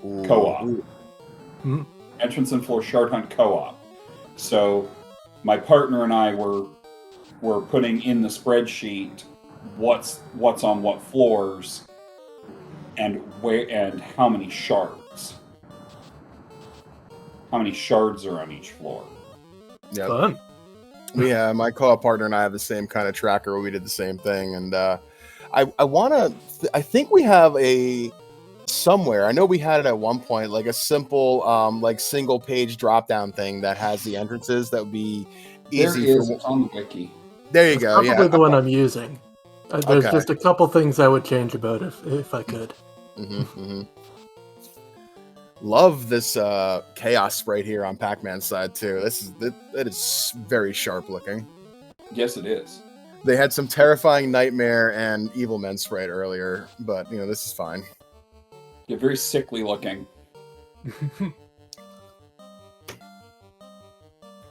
co-op. Mm-hmm. Entrance and floor shard hunt co-op. So my partner and I were putting in the spreadsheet what's on what floors and where and how many shards. How many shards are on each floor? Yeah. Fun. Yeah, my co-op partner and I have the same kind of tracker. We did the same thing, and I think we have somewhere. I know we had it at one point, like a simple, like single page drop down thing that has the entrances that would be easy. It's on the wiki. There you go. Probably the one I'm using. There's just a couple things I would change about it if I could. Love this chaos sprite here on Pac-Man's side too. That is very sharp looking. Yes, it is. They had some terrifying nightmare and evil men sprite earlier, but you know this is fine. Yeah, very sickly looking.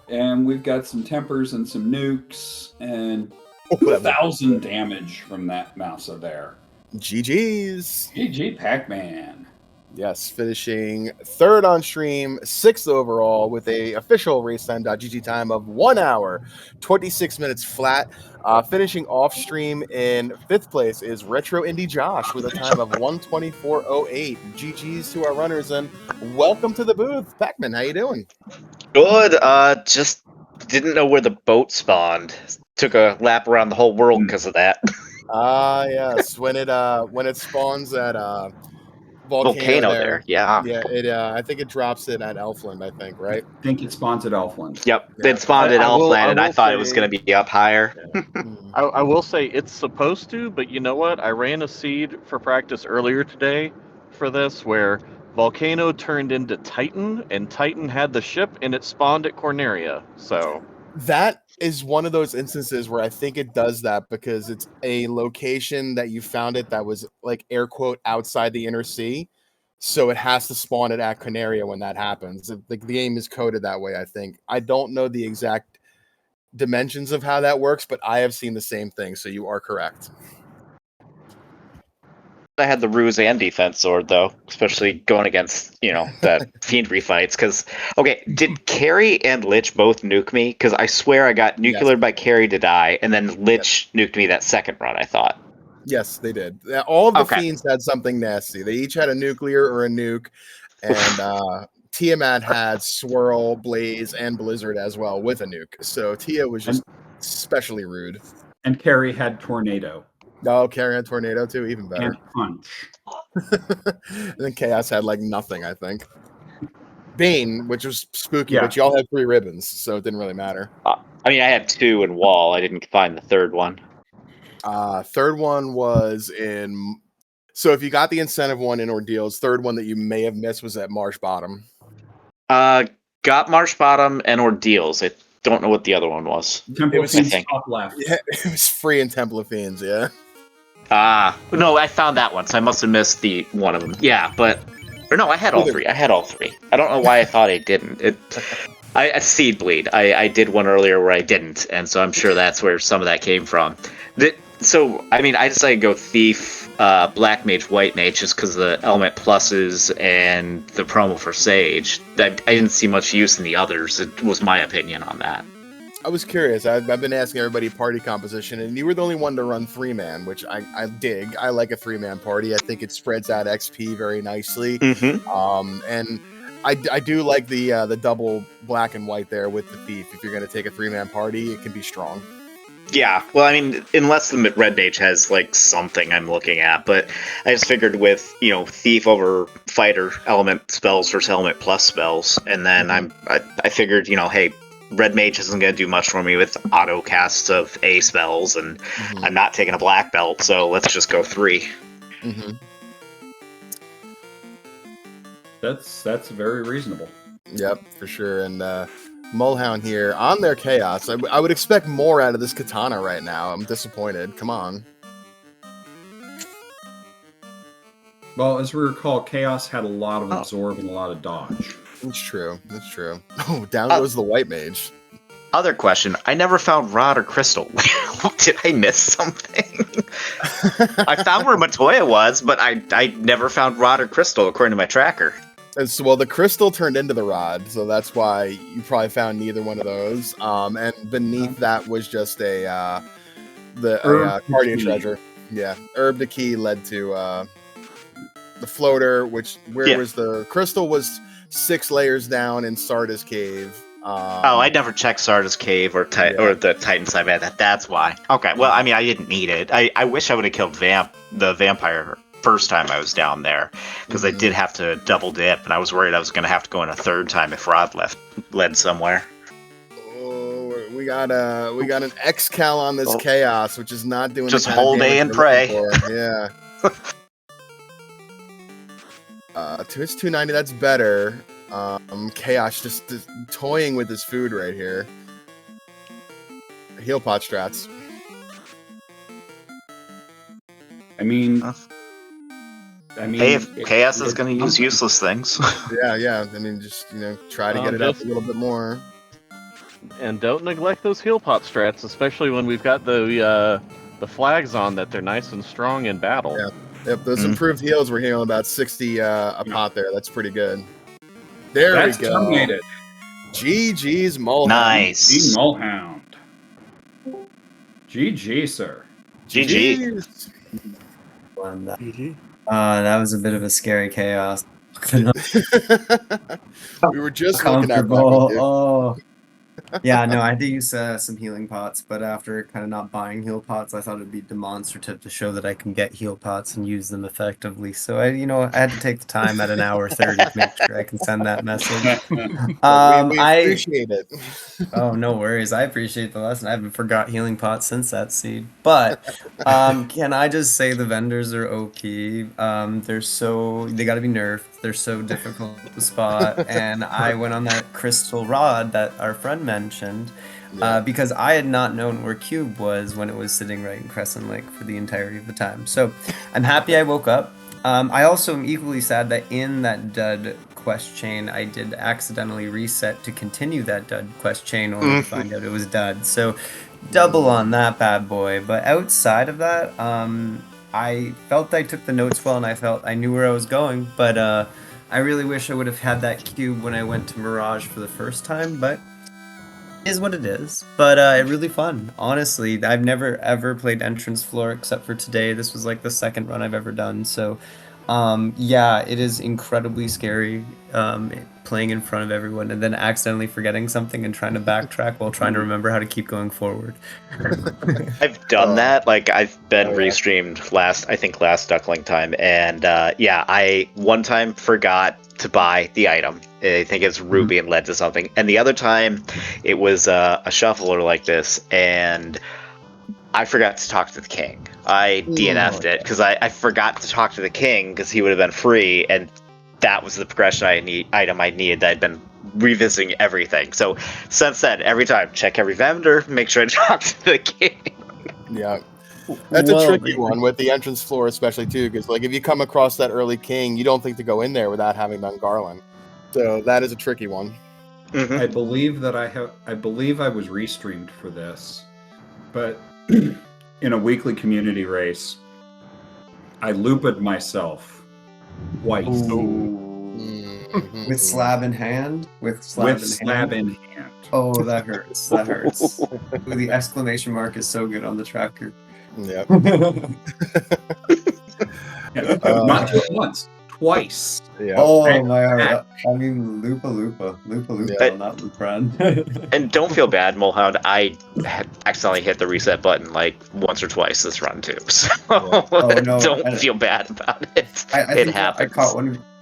And we've got some tempers and some nukes and 2,000 damage from that Mousa there. GG's. GG Pac-Man. Yes, finishing third on stream, sixth overall with a official racetime.gg time of 1 hour, 26 minutes flat. Finishing off stream in fifth place is Retro Indie Josh with a time of 124.08. GG's to our runners and welcome to the booth. Pac-Man, how you doing? Good. Just didn't know where the boat spawned. Took a lap around the whole world because of that. Yes. When it spawns at volcano there. Yeah. Yeah, it I think it drops it at Elfland, I think, right? I think it spawns at Elfland. Yep. Yeah. It spawned at Elfland, and I thought it was going to be up higher. I will say it's supposed to, but you know what? I ran a seed for practice earlier today for this where Volcano turned into Titan, and Titan had the ship, and it spawned at Corneria. So That is one of those instances where I think it does that because it's a location that you found it that was like air quote outside the inner sea. So it has to spawn it at Canaria when that happens. The game is coded that way, I think. I don't know the exact dimensions of how that works, but I have seen the same thing. So you are correct. I had the ruse and defense sword, though, especially going against, that fiendry fights. Because, okay, did Carrie and Lich both nuke me? Because I swear I got nucleared by Carrie to die, and then Lich nuked me that second run, I thought. Yes, they did. All of the fiends had something nasty. They each had a nuclear or a nuke, and Tiamat had Swirl, Blaze, and Blizzard as well with a nuke. So Tia was just especially rude. And Carrie had Tornado. Oh, Carrie had Tornado too, even better. And Punch. And then Chaos had like nothing, I think. Bane, which was spooky, Yeah. but y'all had 3 ribbons, so it didn't really matter. I had 2 in Wall. I didn't find the third one. Third one was in... So if you got the incentive one in Ordeals, third one that you may have missed was at Marsh Bottom. Got Marsh Bottom and Ordeals. I don't know what the other one was. Temple of Fiends top left. Yeah, it was free in Temple of Fiends, yeah. No, I found that one, so I must have missed the one of them. Yeah, or no, I had all 3. I don't know why I thought I didn't. I Seed Bleed. I did one earlier where I didn't, and so I'm sure that's where some of that came from. So, I decided to go Thief, Black Mage, White Mage, just because of the element pluses and the promo for Sage. I didn't see much use in the others. It was my opinion on that. I was curious. I've been asking everybody party composition, and you were the only one to run 3-man, which I dig. I like a 3-man party. I think it spreads out XP very nicely. Mm-hmm. And I do like the double black and white there with the Thief. If you're going to take a 3-man party, it can be strong. Yeah, well, unless the Red Mage has, something I'm looking at, but I just figured with, Thief over Fighter element spells versus element plus spells, and then I figured, hey, Red Mage isn't going to do much for me with auto casts of A spells, and I'm not taking a black belt, so let's just go 3. Mm-hmm. That's very reasonable. Yep, for sure. And Mulhound here on their Chaos. I would expect more out of this katana right now. I'm disappointed. Come on. Well, as we recall, Chaos had a lot of absorb and a lot of dodge. That's true. Oh, down goes the White Mage. Other question. I never found Rod or Crystal. Did I miss something? I found where Matoya was, but I never found Rod or Crystal, according to my tracker. And so, well, the crystal turned into the rod, so that's why you probably found neither one of those. And beneath that was just a Guardian treasure. Yeah, Herb the Key led to the floater, which was the crystal was 6 layers down in Sarda's cave. I never checked Sarda's cave or the Titan side. That's why. Okay, well, I didn't need it. I wish I would have killed the vampire first time I was down there, because I did have to double dip, and I was worried I was going to have to go in a third time if Rod led somewhere. Oh, we got an X-Cal on this Chaos, which is not doing just hold A and pray. Yeah. To its 290, that's better. Chaos just toying with his food right here. Heal pot strats. Hey, if Chaos is going to use useless things. Yeah. Just try to get it up a little bit more. And don't neglect those heal pot strats, especially when we've got the flags on that they're nice and strong in battle. Yeah. Yep, those improved heals, we're healing about 60 a pot there. That's pretty good. There That's we go. terminated. GG's Mulhound. Nice. Mulhound. GG, sir. GG. GG's. GG. That was a bit of a scary chaos. We were just looking at that Comfortable. one, dude. Oh. Yeah, no, I had to use some healing pots, but after kind of not buying heal pots, I thought it'd be demonstrative to show that I can get heal pots and use them effectively. So I had to take the time at an hour 30 to make sure I can send that message. We I appreciate it. Oh, no worries. I appreciate the lesson. I haven't forgot healing pots since that seed. But can I just say the vendors are OP? They got to be nerfed. They're so difficult to spot. And I went on that crystal rod that our friend mentioned because I had not known where Cube was when it was sitting right in Crescent Lake for the entirety of the time. So I'm happy I woke up. I also am equally sad that in that dud quest chain, I did accidentally reset to continue that dud quest chain only to find out it was dud. So double on that bad boy. But outside of that, I felt I took the notes well and I felt I knew where I was going. But I really wish I would have had that cube when I went to Mirage for the first time. But it is what it is. But really fun. Honestly, I've never ever played entrance floor except for today. This was like the second run I've ever done. So yeah, it is incredibly scary playing in front of everyone and then accidentally forgetting something and trying to backtrack while trying to remember how to keep going forward. I've done that. Like, I've been restreamed last Duckling time, and yeah, I one time forgot to buy the item. I think it's ruby and led to something, and the other time it was a shuffler like this, and I forgot to talk to the king. I DNF'd it because I forgot to talk to the king because he would have been free, and that was the progression item I needed that I'd been revisiting everything. So since then, every time, check every vendor, make sure I talk to the king. Yeah. That's a tricky one with the entrance floor, especially too, because like if you come across that early king, you don't think to go in there without having done Garland. So that is a tricky one. Mm-hmm. I believe I was restreamed for this, but in a weekly community race, I looped myself twice. Mm-hmm. With slab in hand? With slab in hand. Oh, that hurts. That hurts. Ooh, the exclamation mark is so good on the tracker. Yep. Not just once, twice. Yeah. Oh my god. I mean, Lupa, not Lupran. And don't feel bad, Mulhound. I had accidentally hit the reset button like once or twice this run too. So don't feel bad about it. It happens.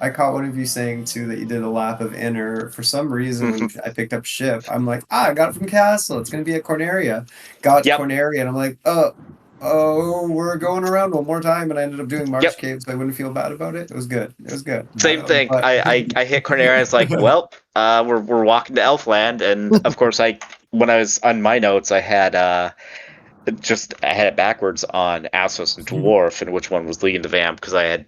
I caught one of you saying too that you did a lap of inner. For some reason, when I picked up ship, I'm like, I got it from Castle. It's gonna be at Corneria. Got Corneria, and I'm like, oh, we're going around one more time, and I ended up doing March Cave, so I wouldn't feel bad about it. It was good. Same thing. I hit Corneria. It's like, well, we're walking to Elfland, and of course, when I was on my notes, I had it backwards on Assos and Dwarf, and which one was leading the vamp because I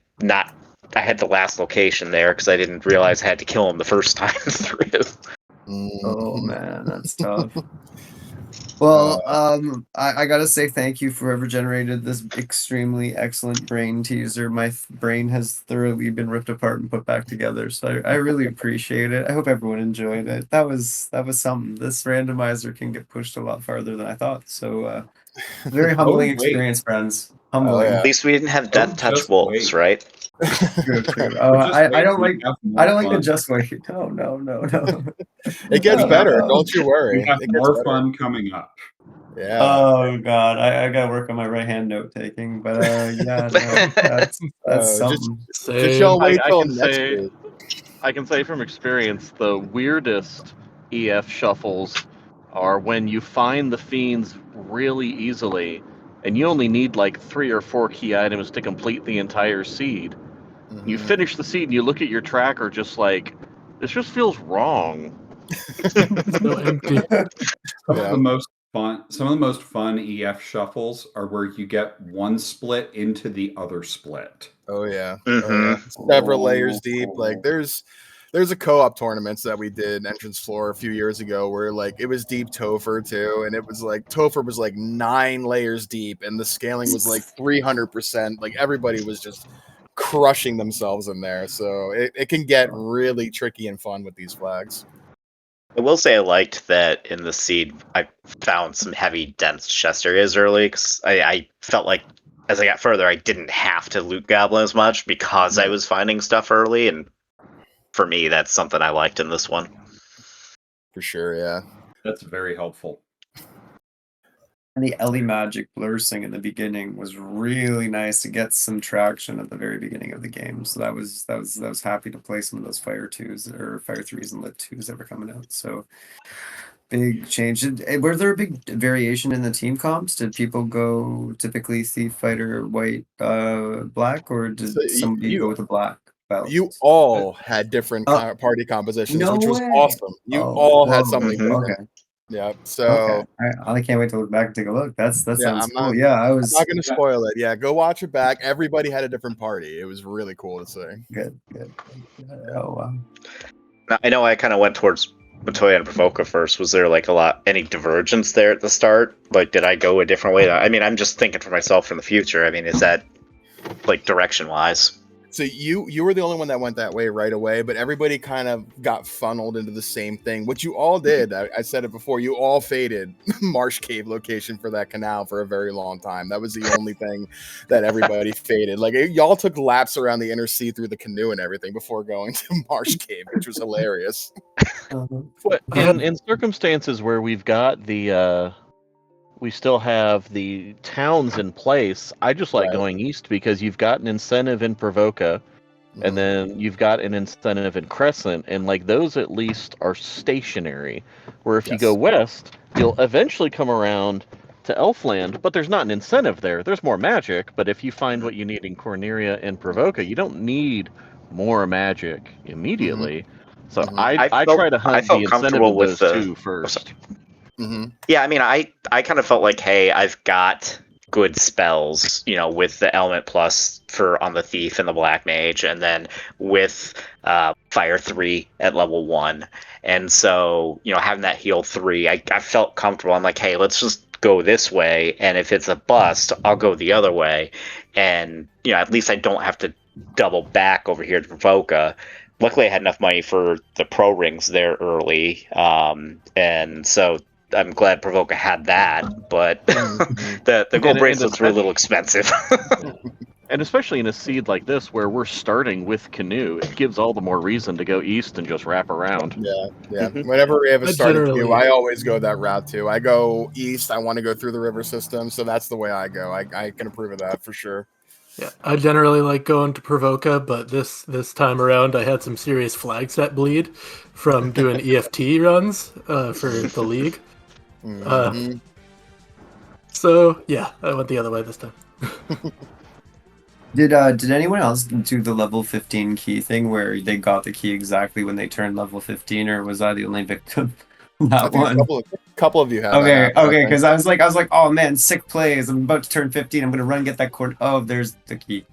had the last location there because I didn't realize I had to kill him the first time through. Oh man, that's tough. Well, I gotta say thank you for whoever generated this extremely excellent brain teaser. My brain has thoroughly been ripped apart and put back together, so I really appreciate it. I hope everyone enjoyed it. That was something. This randomizer can get pushed a lot farther than I thought. So, very humbling experience, friends. Humbling. At least we didn't have death touch wolves, right? True. I don't like the just wait. No. It gets better. Don't you worry. We have more fun coming up. Yeah. Oh god, I gotta work on my right hand note taking, but yeah, no, that's something. Just y'all wait till next week. I can say from experience, the weirdest EF shuffles are when you find the fiends really easily, and you only need like 3 or 4 key items to complete the entire seed. Mm-hmm. You finish the seed and you look at your tracker just like, this just feels wrong. So empty. Some of the most fun EF shuffles are where you get one split into the other split. Oh yeah. Mm-hmm. Several layers deep. Like there's there's a co-op tournaments that we did entrance floor a few years ago where like it was deep Topher too, and it was like Topher was like 9 layers deep, and the scaling was like 300%. Like everybody was just crushing themselves in there, so it can get really tricky and fun with these flags. I will say I liked that in the seed I found some heavy, dense chest areas early, because I felt like as I got further, I didn't have to loot goblin as much because I was finding stuff early, and for me, that's something I liked in this one. For sure, yeah. That's very helpful. And the Ellie Magic Blursing in the beginning was really nice to get some traction at the very beginning of the game. So I was happy to play some of those Fire 2s or Fire 3s and Lit 2s that were coming out. So big change. Were there a big variation in the team comps? Did people go typically Thief, Fighter, White, Black, or did somebody go with a black belt? You all had different party compositions, which was awesome. You all had something different. Okay. Yeah, so I can't wait to look back and take a look. That sounds cool. I'm not going to spoil it. Yeah, go watch it back. Everybody had a different party. It was really cool to see. Good. Oh wow. Now, I know I kind of went towards Matoya and Provoca first. Was there like any divergence there at the start? Like, did I go a different way? I mean, I'm just thinking for myself for the future. I mean, is that like direction wise? So you were the only one that went that way right away, but everybody kind of got funneled into the same thing. What you all did, I said it before, you all faded Marsh Cave location for that canal for a very long time. That was the only thing that everybody faded. Like y'all took laps around the inner sea through the canoe and everything before going to Marsh Cave, which was hilarious. In circumstances where we've got we still have the towns in place, I just like going east because you've got an incentive in Provoca, and then you've got an incentive in Crescent, and like those at least are stationary. Where if you go west, you'll eventually come around to Elfland, but there's not an incentive there. There's more magic, but if you find what you need in Corneria and Provoca, you don't need more magic immediately. So I try to hunt the incentive of those two first. Yeah, I mean, I kind of felt like, hey, I've got good spells, with the element plus for on the thief and the black mage, and then with Fire 3 at level 1, and so having that heal 3, I felt comfortable. I'm like, hey, let's just go this way, and if it's a bust, I'll go the other way, and at least I don't have to double back over here to Provoca. Luckily, I had enough money for the pro rings there early, and so I'm glad Provoca had that, but the gold bracelets were a little expensive. And especially in a seed like this, where we're starting with canoe, it gives all the more reason to go east and just wrap around. Yeah. Whenever we have a starting canoe, I always go that route too. I go east. I want to go through the river system, so that's the way I go. I can approve of that for sure. Yeah, I generally like going to Provoca, but this time around, I had some serious flag set bleed from doing EFT runs for the league. So yeah, I went the other way this time. Did anyone else do the level 15 key thing where they got the key exactly when they turned level 15, or was I the only victim? That one. A couple of you have. Okay, because I was like, oh man, sick plays. I'm about to turn 15. I'm gonna run get that cord. Oh, there's the key.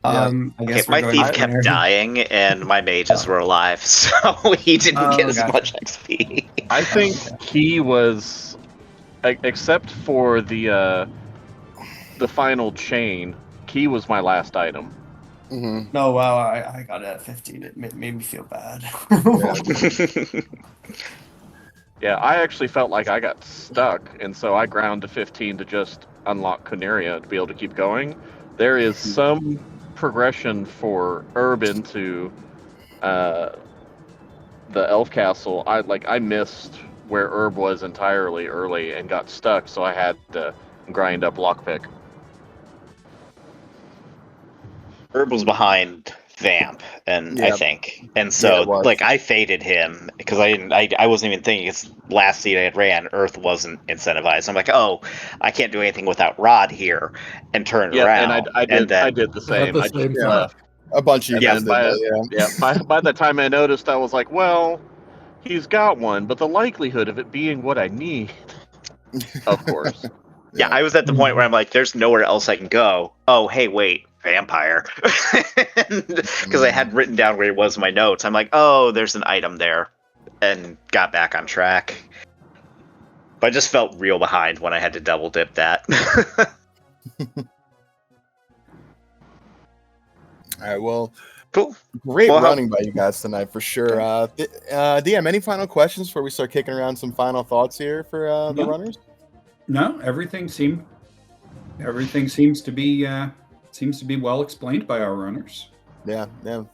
I guess my thief kept dying, and my mages were alive, so he didn't get as much XP. I think he was, except for the final chain, key was my last item. No, wow, I got it at 15. It made me feel bad. Yeah, I actually felt like I got stuck, and so I ground to 15 to just unlock Corneria to be able to keep going. There is some progression for Herb into the Elf Castle. I missed where Herb was entirely early and got stuck, so I had to grind up Lockpick. Herb was behind Vamp, I think, and so I faded him because I wasn't even thinking. Because last seed I had ran, Earth wasn't incentivized. I'm like, oh, I can't do anything without Rod here, and turned around. And I did the same. I just left. A bunch of you. By the time I noticed, I was like, well, he's got one, but the likelihood of it being what I need, of course. Yeah, I was at the point where I'm like, there's nowhere else I can go. Oh, hey, wait. vampire, because I had written down where it was in my notes. I'm like, oh, there's an item there, and got back on track. But I just felt real behind when I had to double dip that. All right, well, cool. Great running by you guys tonight for sure. DM, any final questions before we start kicking around some final thoughts here for the runners? No, everything seems to be well explained by our runners. Yeah. All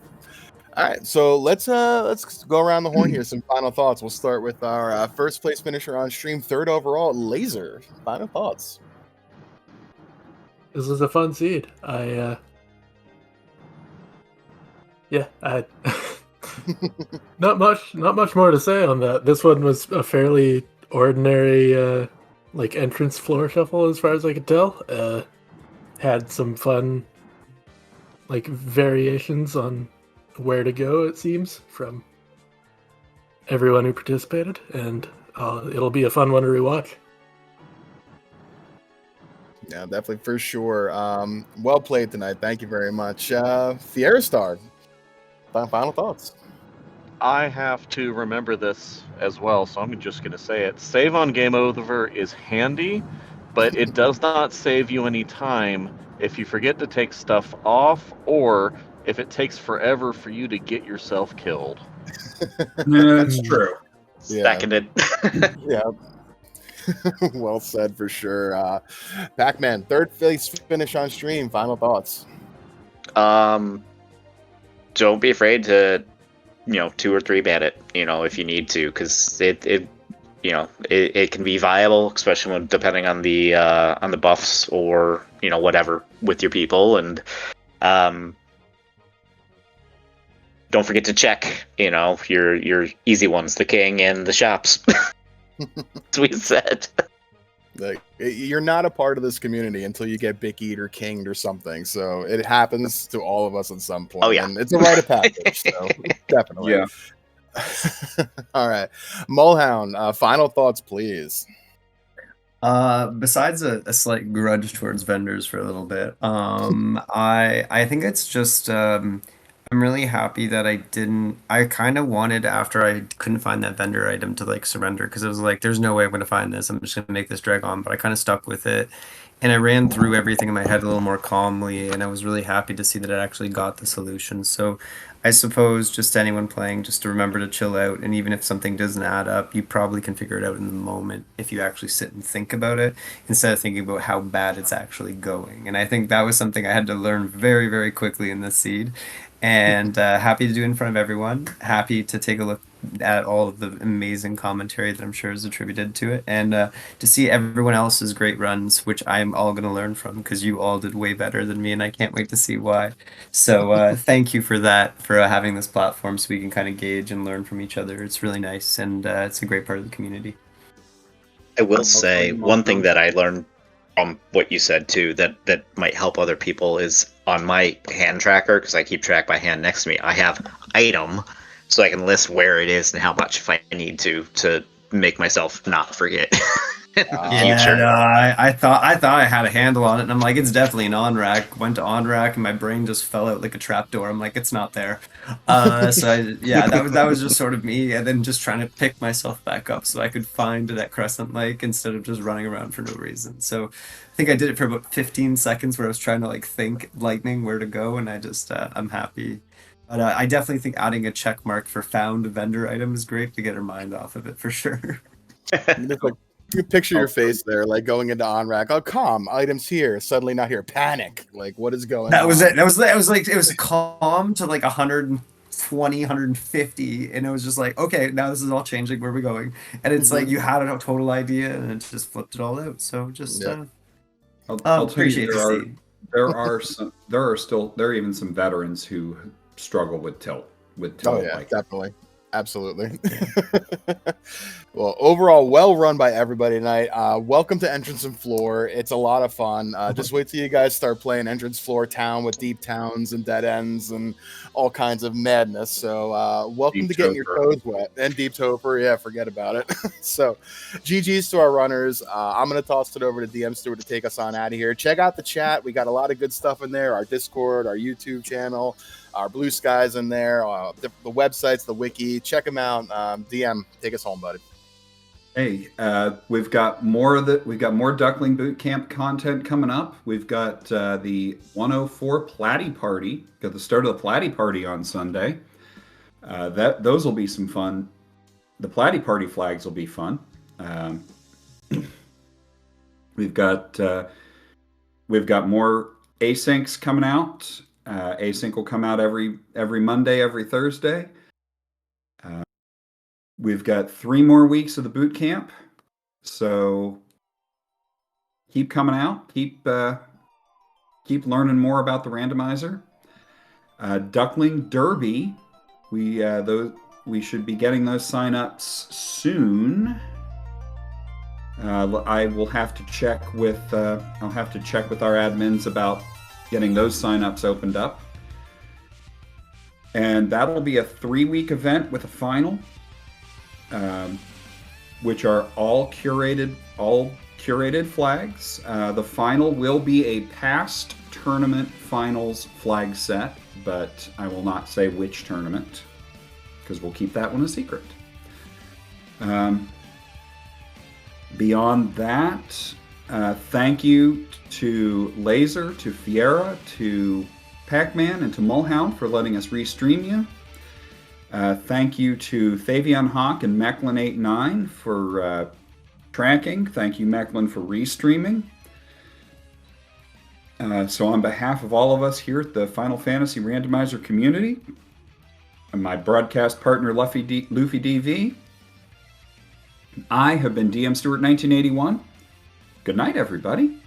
right, so let's go around the horn here. Some final thoughts. We'll start with our first place finisher on stream, third overall, Laser. Final thoughts. This was a fun seed. I not much more to say on that. This one was a fairly ordinary entrance floor shuffle as far as I could tell. Had some fun variations on where to go, it seems, from everyone who participated, and it'll be a fun one to rewatch. Yeah, definitely, for sure. Well played tonight. Thank you very much. Fiera Star, final thoughts. I have to remember this as well, so I'm just going to say it. Save on game over is handy, but it does not save you any time if you forget to take stuff off, or if it takes forever for you to get yourself killed. That's true. Seconded. Yeah. Well said, for sure. Pac-Man, third place finish on stream. Final thoughts. Don't be afraid to, 2 or 3 man it, if you need to, because it can be viable, especially depending on the buffs or whatever with your people, and don't forget to check your easy ones, the king and the shops. As we said. Like, you're not a part of this community until you get bickied or kinged or something. So it happens to all of us at some point. Oh, yeah. And it's a rite of passage. So definitely. Yeah. All right. Mulhound, final thoughts, please. Besides a slight grudge towards vendors for a little bit, I think it's just I'm really happy that I kind of wanted, after I couldn't find that vendor item, to surrender, because it was like, there's no way I'm going to find this. I'm just going to make this drag on. But I kind of stuck with it, and I ran through everything in my head a little more calmly, and I was really happy to see that I actually got the solution. So I suppose just anyone playing, just to remember to chill out, and even if something doesn't add up, you probably can figure it out in the moment if you actually sit and think about it, instead of thinking about how bad it's actually going. And I think that was something I had to learn very, very quickly in this seed. And happy to do it in front of everyone. Happy to take a look at all of the amazing commentary that I'm sure is attributed to it, and to see everyone else's great runs, which I'm all going to learn from, because you all did way better than me, and I can't wait to see why. So thank you for that, for having this platform so we can kind of gauge and learn from each other. It's really nice, and it's a great part of the community. I will say one thing that I learned from what you said too, that might help other people, is on my hand tracker, because I keep track by hand next to me, I have item, so I can list where it is and how much if I need to make myself not forget. I thought I had a handle on it, and I'm like, it's definitely an on rack. Went to on rack, and my brain just fell out like a trapdoor. I'm like, it's not there. That was just sort of me, and then just trying to pick myself back up so I could find that crescent lake instead of just running around for no reason. So I think I did it for about 15 seconds, where I was trying to think lightning where to go, and I just I'm happy. But I definitely think adding a check mark for found vendor item is great to get her mind off of it, for sure. You picture your face there, going into on rack. Oh, calm, items here, suddenly not here. Panic. What is going on? That was it. That was it was calm to 120, 150, and it was just okay, now this is all changing. Where are we going? And it's you had a total idea, and it just flipped it all out. So just I'll appreciate tell you, the seed. there are even some veterans who struggle with tilt. Oh yeah, definitely. Absolutely. Well, overall, well run by everybody tonight. Welcome to Entrance and Floor. It's a lot of fun. Just wait till you guys start playing Entrance Floor Town with deep towns and dead ends and all kinds of madness. So welcome Deep to getting your Topher. toes wet. And Deep Topher, yeah, forget about it. So GG's to our runners. I'm going to toss it over to DM Stewart to take us on out of here. Check out the chat. We got a lot of good stuff in there. Our Discord, our YouTube channel, our Blue Skies in there, the websites, the wiki. Check them out. DM, take us home, buddy. Hey, we've got more Duckling Boot Camp content coming up. We've got the 104 Platy Party. Got the start of the Platy Party on Sunday. Those will be some fun. The Platy Party flags will be fun. We've got more asyncs coming out. Async will come out every Monday, every Thursday. We've got 3 more weeks of the boot camp, so keep coming out. Keep learning more about the randomizer. Duckling Derby, we should be getting those sign-ups soon. I will have to check with our admins about getting those sign-ups opened up, and that'll be a 3-week event with a final. Which are all curated flags. The final will be a past tournament finals flag set, but I will not say which tournament because we'll keep that one a secret. Beyond that, thank you to Laser, to Fiera, to Pac-Man, and to Mulhound for letting us restream you. Thank you to Thavion Hawk and Mecklin89 for tracking. Thank you, Mecklin, for restreaming. So on behalf of all of us here at the Final Fantasy Randomizer community, and my broadcast partner, Luffy DV, I have been DM Stewart 1981. Good night, everybody.